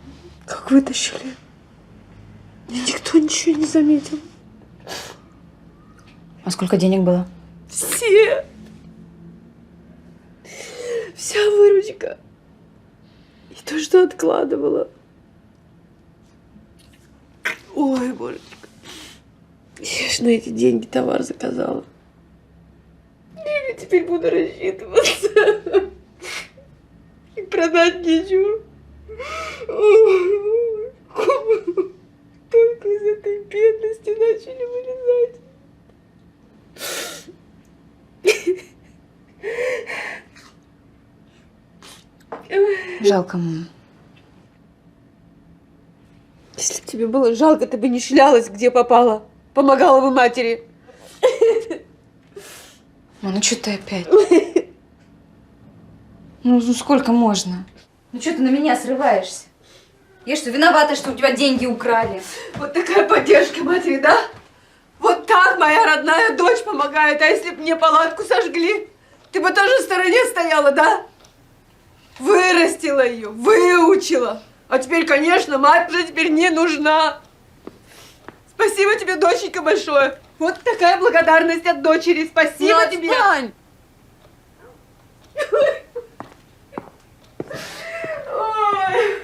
Как вытащили. И никто ничего не заметил. А сколько денег было? Все. Вся выручка. И то, что откладывала. Ой, божечка. Я ж на эти деньги товар заказала. Я теперь буду рассчитываться. И продать нечего. Ой, только из этой бедности начали вылезать. Жалко, мам. Если бы тебе было жалко, ты бы не шлялась, где попала. Помогала бы матери. Мам, ну что ты опять? Ну сколько можно? Ну что ты на меня срываешься? Я что, виновата, что у тебя деньги украли? Вот такая поддержка матери, да? Вот так моя родная дочь помогает. А если бы мне палатку сожгли, ты бы тоже в стороне стояла, да? Вырастила ее, выучила. А теперь, конечно, мать уже теперь не нужна. Спасибо тебе, доченька, большое. Вот такая благодарность от дочери. Спасибо тебе. Отстань. Ой.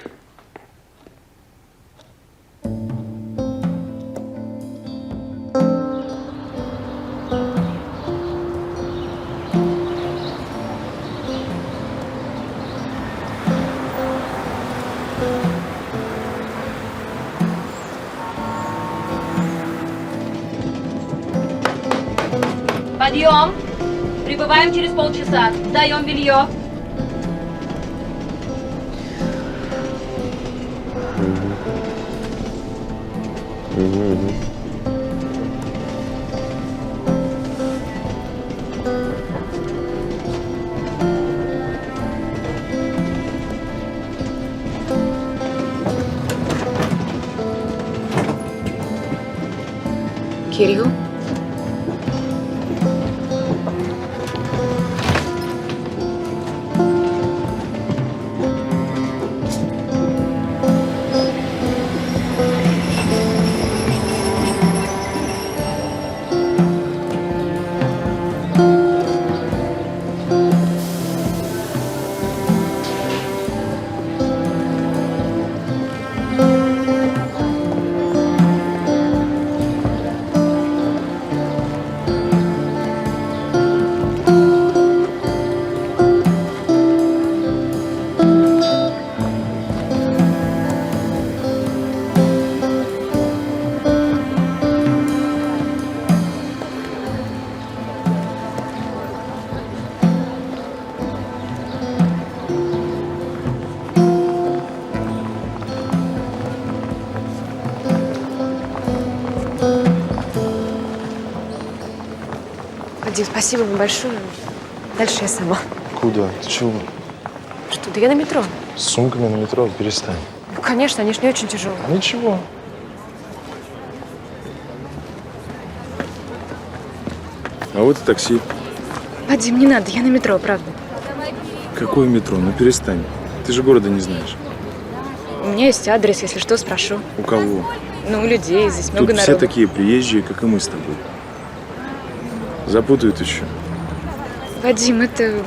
Подъем! Прибываем через полчаса. Сдаем белье. Кирилл? Дим, спасибо вам большое. Дальше я сама. Куда? Ты чего? Что, да я на метро. С сумками на метро? Перестань. Ну, конечно, они ж не очень тяжелые. Ничего. А вот и такси. Дим, не надо, я на метро, правда. Какое метро? Ну перестань. Ты же города не знаешь. У меня есть адрес, если что, спрошу. У кого? Ну, у людей, здесь Тут много все народу. такие приезжие, как и мы с тобой. Запутают еще. Вадим, это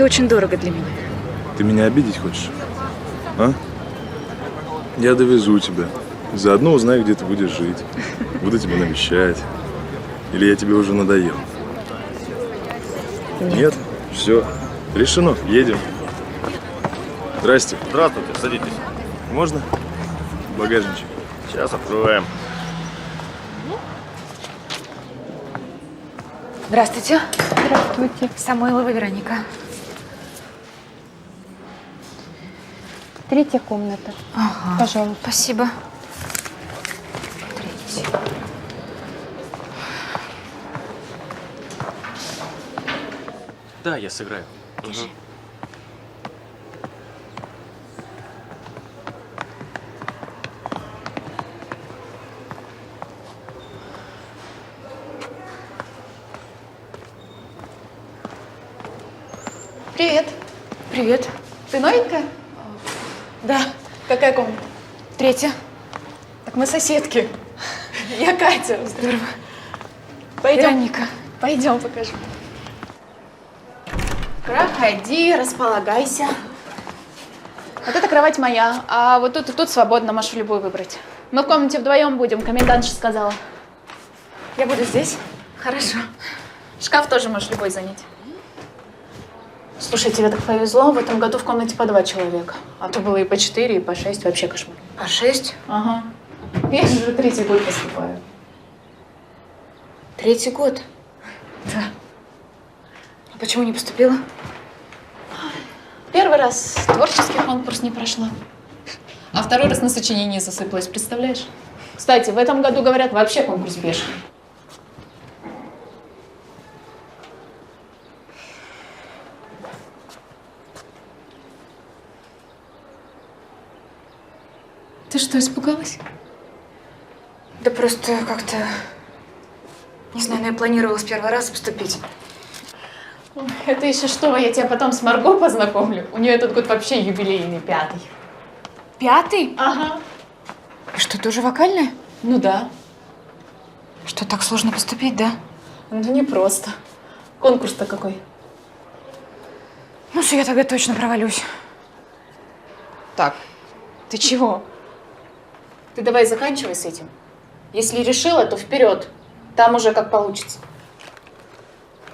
очень дорого для меня. Ты меня обидеть хочешь? А? Я довезу тебя. Заодно узнаю, где ты будешь жить. Буду тебя навещать. Или я тебе уже надоел? Нет? Все. Решено. Едем. Здрасте. Здравствуйте, садитесь. Можно? Багажничек. Сейчас откроем. Здравствуйте. Здравствуйте. Самойлова Вероника. 3-я комната. Ага. Пожалуйста. Спасибо. 3. Да, я сыграю. Держи. Привет. Привет. Ты новенькая? Да. Какая комната? 3. Так мы соседки. Я Катя. Здорово. Пойдем. Вероника. Пойдем, покажу. Проходи, располагайся. Вот эта кровать моя, а вот тут и тут свободно, можешь любую выбрать. Мы в комнате вдвоем будем, комендантша сказала. Я буду здесь. Хорошо. Шкаф тоже можешь любой занять. Слушай, тебе так повезло, в этом году в комнате по 2 человека. А то было и по 4, и по 6, вообще кошмар. По 6? Ага. Я же уже 3-й год поступаю. 3-й год? Да. А почему не поступила? Первый раз творческий конкурс не прошла. А второй раз на сочинение засыпалась, представляешь? Кстати, в этом году, говорят, вообще конкурс бешеный. Ты что, испугалась? Да просто как-то... Не знаю, но я планировала с первого раза поступить. Это еще что, я тебя потом с Марго познакомлю. У нее этот год вообще юбилейный, 5-й. 5-й? Ага. И что, тоже вокальная? Ну да. Что, так сложно поступить, да? Ну не просто. Конкурс-то какой? Ну что, я тогда точно провалюсь. Так, ты чего? Ты давай заканчивай с этим. Если решила, то вперед. Там уже как получится.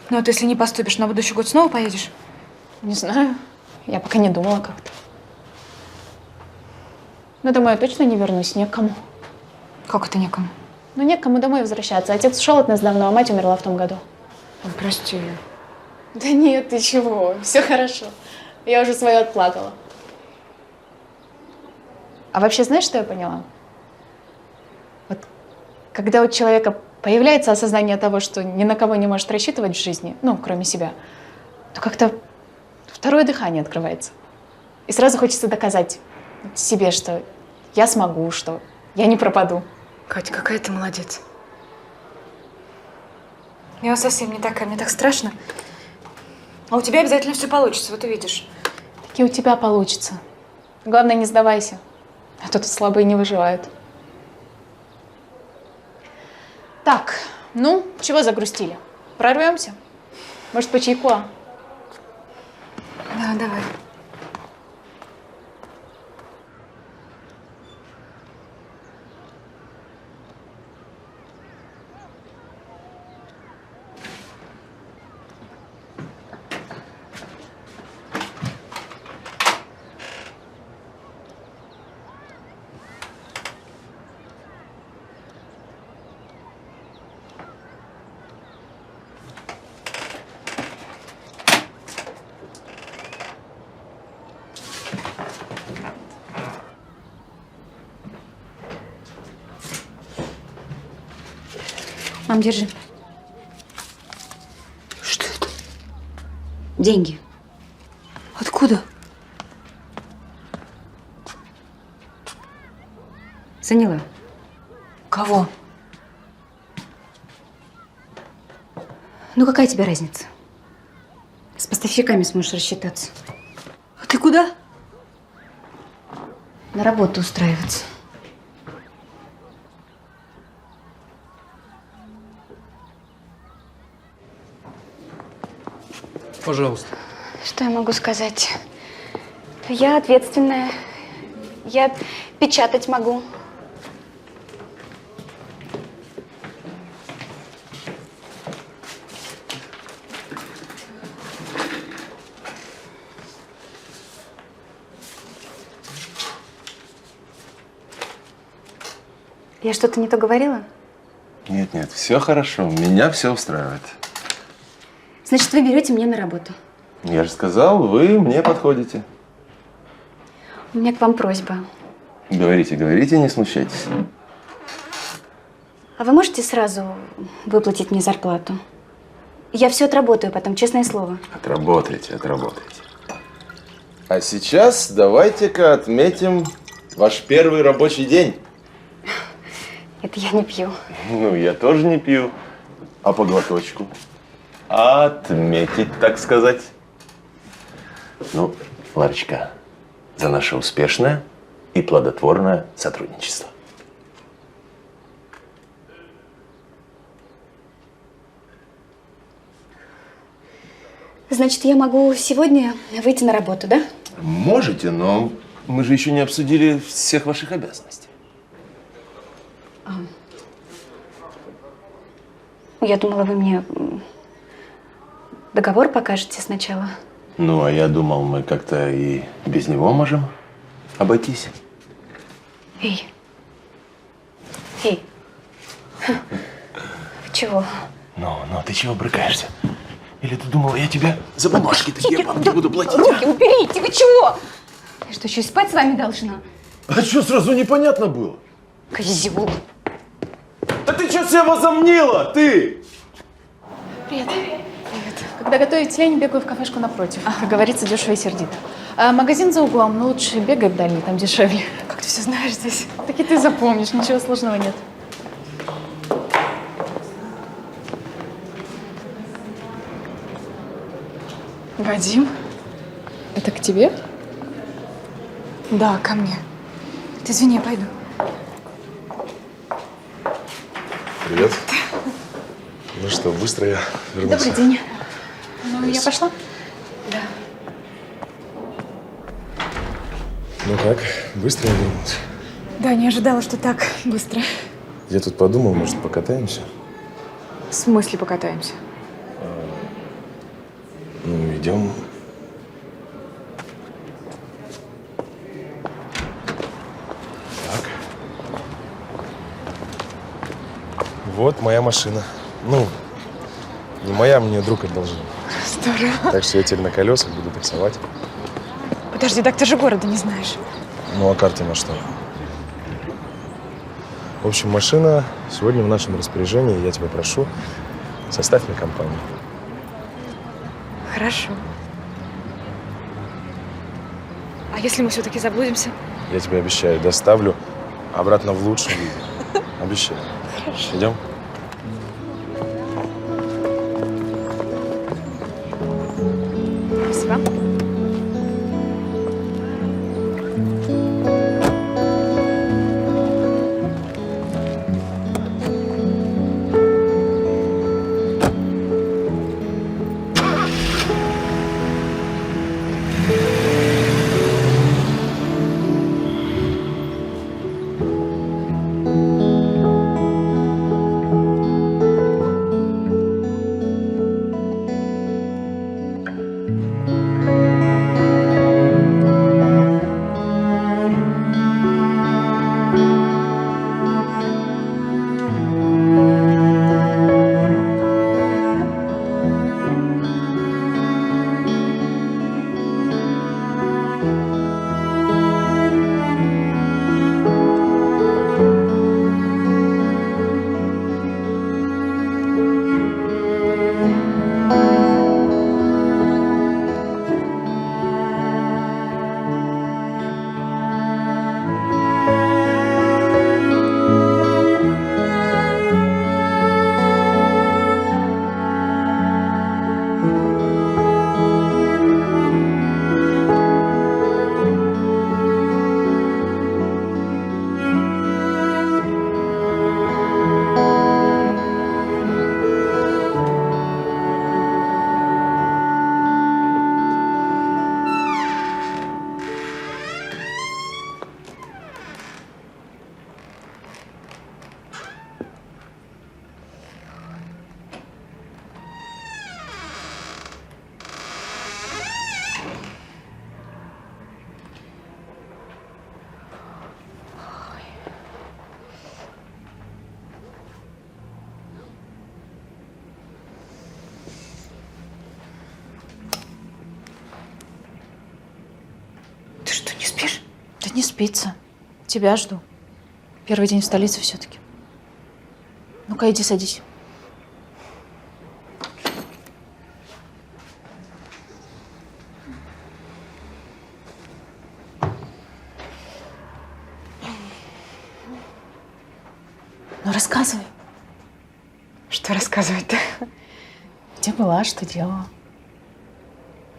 Ну вот если не поступишь, на будущий год снова поедешь? Не знаю. Я пока не думала как-то. Но думаю, я точно не вернусь некому. Как это некому? Ну, некому домой возвращаться. Отец ушел от нас давно, а мать умерла в том году. Ой, прости. Да нет, ты чего? Все хорошо. Я уже свое отплакала. А вообще, знаешь, что я поняла? Вот когда у человека появляется осознание того, что ни на кого не может рассчитывать в жизни, ну, кроме себя, то как-то второе дыхание открывается. И сразу хочется доказать себе, что я смогу, что я не пропаду. Катя, какая ты молодец. Я совсем не такая, мне так страшно. А у тебя обязательно все получится, вот увидишь. Так и у тебя получится. Главное, не сдавайся. А то тут слабые не выживают. Так, ну, чего загрустили? Прорвемся? Может, по чайку? Да, давай. Мам, держи. Что это? Деньги. Откуда? Заняла. Кого? Ну какая тебе разница? С поставщиками сможешь рассчитаться. Ты куда? На работу устраиваться. Пожалуйста. Что я могу сказать? Я ответственная. Я печатать могу. Я что-то не то говорила? Нет, нет, все хорошо. Меня все устраивает. Значит, вы берете меня на работу. Я же сказал, вы мне подходите. У меня к вам просьба. Говорите, говорите, не смущайтесь. А вы можете сразу выплатить мне зарплату? Я все отработаю потом, честное слово. Отработайте, отработайте. А сейчас давайте-ка отметим ваш первый рабочий день. Это я не пью. Ну, я тоже не пью. А по глоточку? Отметить, так сказать. Ну, Ларочка, за наше успешное и плодотворное сотрудничество. Значит, я могу сегодня выйти на работу, да? Можете, но мы же еще не обсудили всех ваших обязанностей. Я думала, вы мне договор покажете сначала. Ну, а я думал, мы как-то и без него можем обойтись. Эй. Эй. Вы чего? Ну, ты чего брыкаешься? Или ты думала, я тебя за бумажки такие бабки буду платить? Руки уберите, вы чего? Я что, еще и спать с вами должна? А что сразу непонятно было? Козел. Да ты что себе возомнила, ты? Привет. Привет. Когда готовите, я не бегаю в кафешку напротив. Как говорится, дешево и сердито. А магазин за углом, но лучше бегай в дальний, там дешевле. Как ты все знаешь здесь? Так и ты запомнишь, ничего сложного нет. Вадим, это к тебе? Да, ко мне. Ты извини, я пойду. Привет. Ну что, быстро я вернулся. Добрый день. Ну, я пошла? Да. Ну как, быстро я вернулся? Да, не ожидала, что так быстро. Я тут подумал, может, покатаемся? В смысле покатаемся? Ну, идем. Так. Вот моя машина. Ну, не моя, мне друг одолжил. Здорово. Так что я теперь на колесах буду таксовать. Подожди, так ты же города не знаешь. Ну, а карты на что? В общем, машина сегодня в нашем распоряжении. Я тебя прошу, составь мне компанию. Хорошо. А если мы все-таки заблудимся? Я тебе обещаю, доставлю обратно в лучшем виде. Обещаю. Хорошо. Идем? Спасибо. Да не спится. Тебя жду. Первый день в столице все-таки. Ну-ка, иди садись. Ну, рассказывай. Что рассказывать-то? Где была, что делала?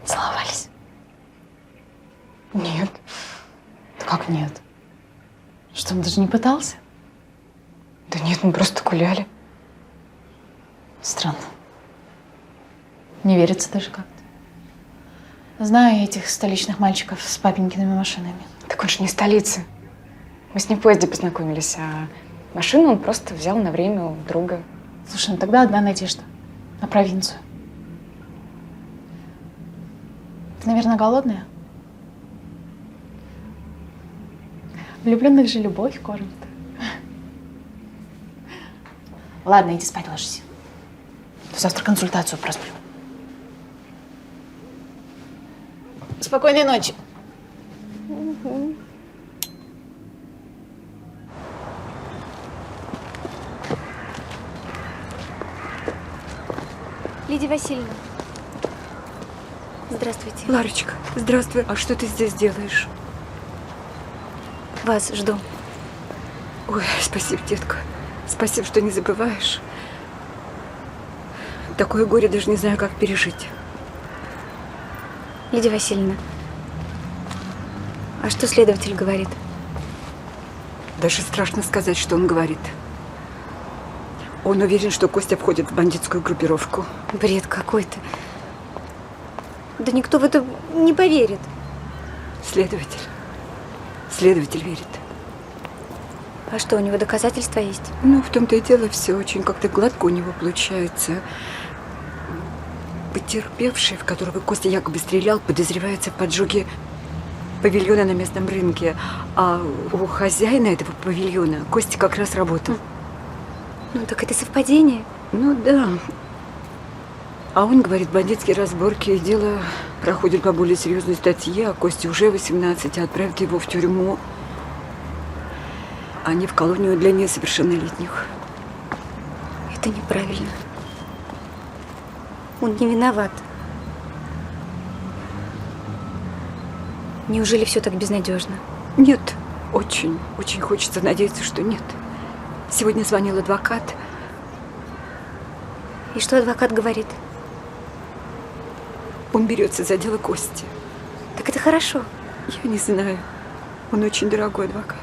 Целовались? Нет. Да как нет? Что, он даже не пытался? Да нет, мы просто гуляли. Странно. Не верится даже как-то. Знаю этих столичных мальчиков с папенькиными машинами. Так он же не в столице. Мы с ним в поезде познакомились, а машину он просто взял на время у друга. Слушай, ну тогда одна надежда. На провинцию. Ты, наверное, голодная? Влюбленных же любовь кормит. Ладно, иди спать ложись. Завтра консультацию просплю. Спокойной ночи. Лидия Васильевна. Здравствуйте. Ларочка, здравствуй. А что ты здесь делаешь? Вас жду. Ой, спасибо, детка. Спасибо, что не забываешь. Такое горе даже не знаю, как пережить. Лидия Васильевна, а что следователь говорит? Даже страшно сказать, что он говорит. Он уверен, что Костя входит в бандитскую группировку. Бред какой-то. Да никто в это не поверит. Следователь. Следователь верит. А что, у него доказательства есть? Ну, в том-то и дело, все очень как-то гладко у него получается. Потерпевший, в которого Костя якобы стрелял, подозревается в поджоге павильона на местном рынке. А у хозяина этого павильона Костя как раз работал. Ну, так это совпадение? Ну, да. А он говорит, бандитские разборки, дело проходит по более серьезной статье, а Косте уже 18, а отправят его в тюрьму, а не в колонию для несовершеннолетних. Это неправильно. Он не виноват. Неужели все так безнадежно? Нет, очень хочется надеяться, что нет. Сегодня звонил адвокат. И что адвокат говорит? Он берется за дело Кости. Так это хорошо. Я не знаю. Он очень дорогой адвокат.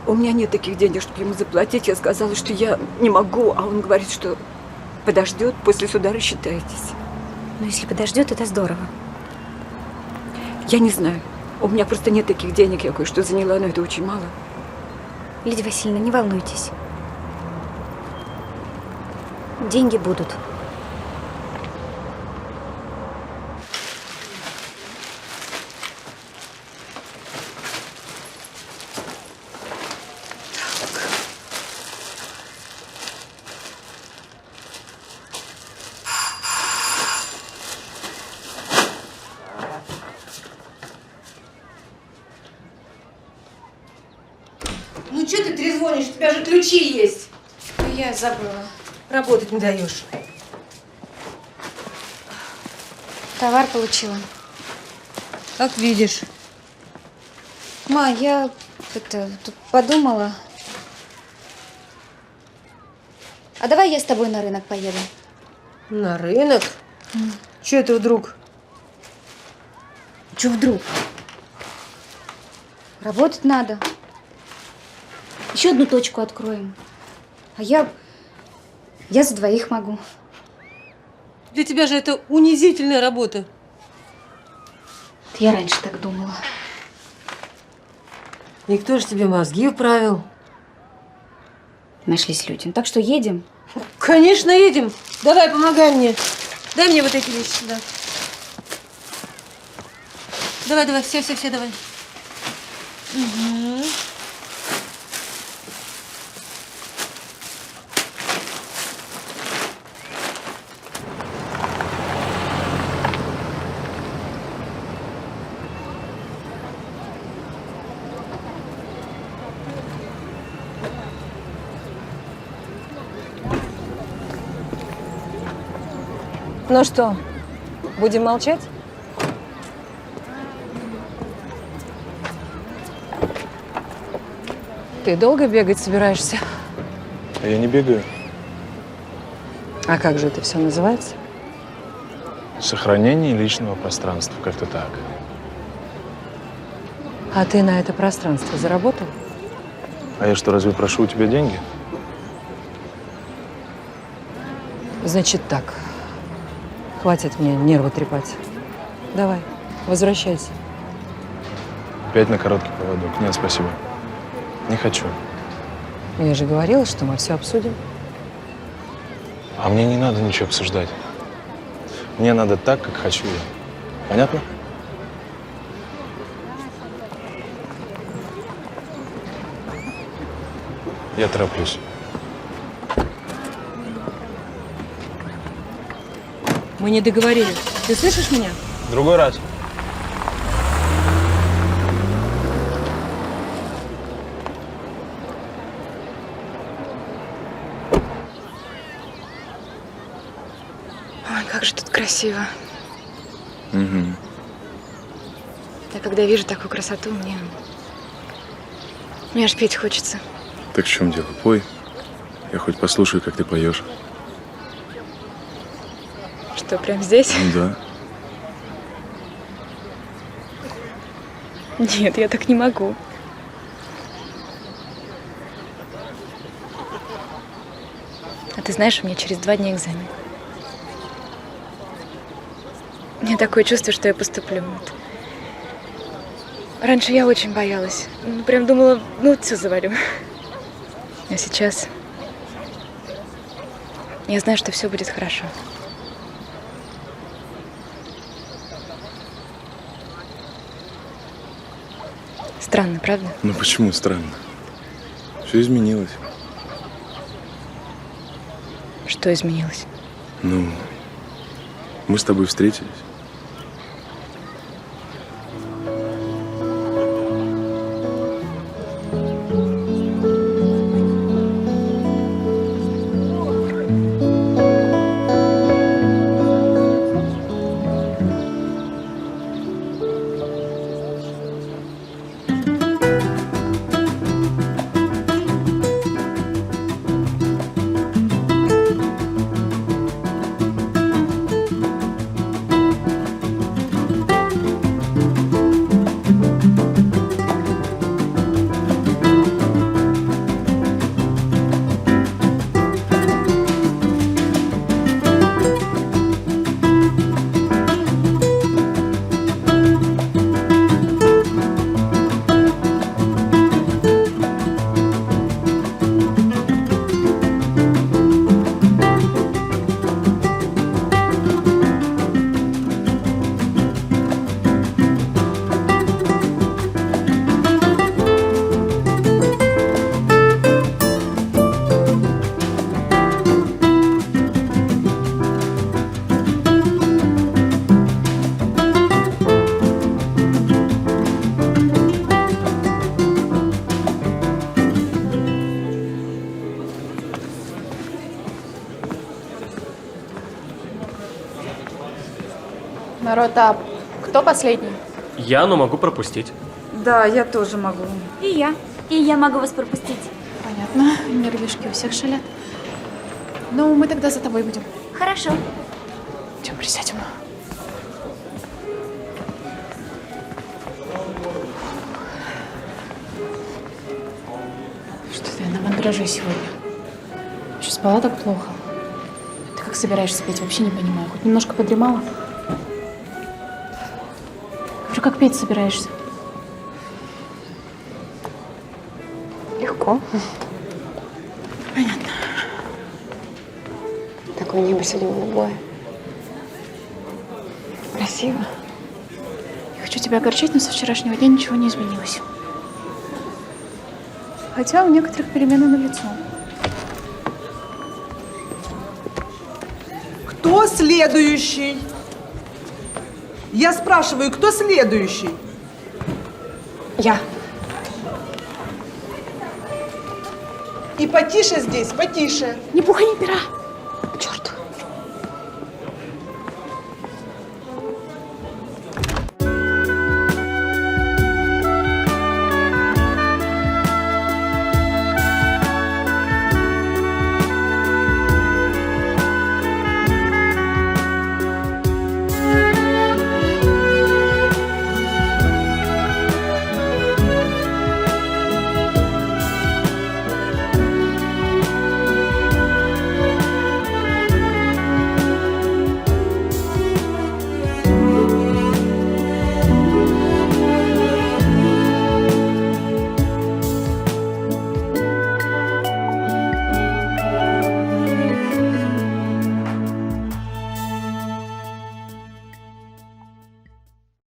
У меня нет таких денег, чтобы ему заплатить. Я сказала, что я не могу, а он говорит, что подождет, после суда рассчитаетесь. Но если подождет, это здорово. Я не знаю. У меня просто нет таких денег. Я кое-что заняла, но это очень мало. Лидия Васильевна, не волнуйтесь. Деньги будут. Ну что ты трезвонишь? У тебя же ключи есть. Я забыла. Работать не даешь. Товар получила. Как видишь. Ма, я тут подумала. А давай я с тобой на рынок поеду. На рынок? Че это вдруг? Че вдруг? Работать надо. Еще одну точку откроем. А я за двоих могу. Для тебя же это унизительная работа. Я раньше так думала. И кто же тебе мозги вправил? Нашлись люди. Так что едем? Конечно, едем. Давай, помогай мне. Дай мне вот эти вещи сюда. Давай, все, давай. Угу. Ну что, будем молчать? Ты долго бегать собираешься? А я не бегаю. А как же это все называется? Сохранение личного пространства, как-то так. А ты на это пространство заработал? А я что, разве прошу у тебя деньги? Значит так. Хватит мне нервы трепать. Давай, возвращайся. Опять на короткий поводок. Нет, спасибо. Не хочу. Я же говорила, что мы все обсудим. А мне не надо ничего обсуждать. Мне надо так, как хочу я. Понятно? Я тороплюсь. Мы не договорились. Ты слышишь меня? Другой раз. Ой, как же тут красиво. Угу. Я когда вижу такую красоту, мне аж петь хочется. Так в чем дело? Пой. Я хоть послушаю, как ты поешь. Что, прям здесь? Ну да. Нет, я так не могу. А ты знаешь, у меня через 2 дня экзамен. У меня такое чувство, что я поступлю. Вот. Раньше я очень боялась. Ну, прям думала, ну, все завалю. А сейчас я знаю, что все будет хорошо. Странно, правда? Ну почему странно? Все изменилось. Что изменилось? Ну, мы с тобой встретились. Народ, а кто последний? Я, но могу пропустить. Да, я тоже могу. И я. И я могу вас пропустить. Понятно, нервишки у всех шалят. Ну, мы тогда за тобой будем. Хорошо. Идем, присядем. Что-то я на мандраже сегодня. Еще спала так плохо. Ты как собираешься петь, вообще не понимаю. Хоть немножко подремала? Говорю, как петь собираешься? Легко. Понятно. Такое небо сегодня голубое. Красиво. Я хочу тебя огорчить, но со вчерашнего дня ничего не изменилось. Хотя у некоторых перемены налицо. Кто следующий? Я спрашиваю, кто следующий? Я. И потише здесь, потише. Не пухай, не пера. Черт.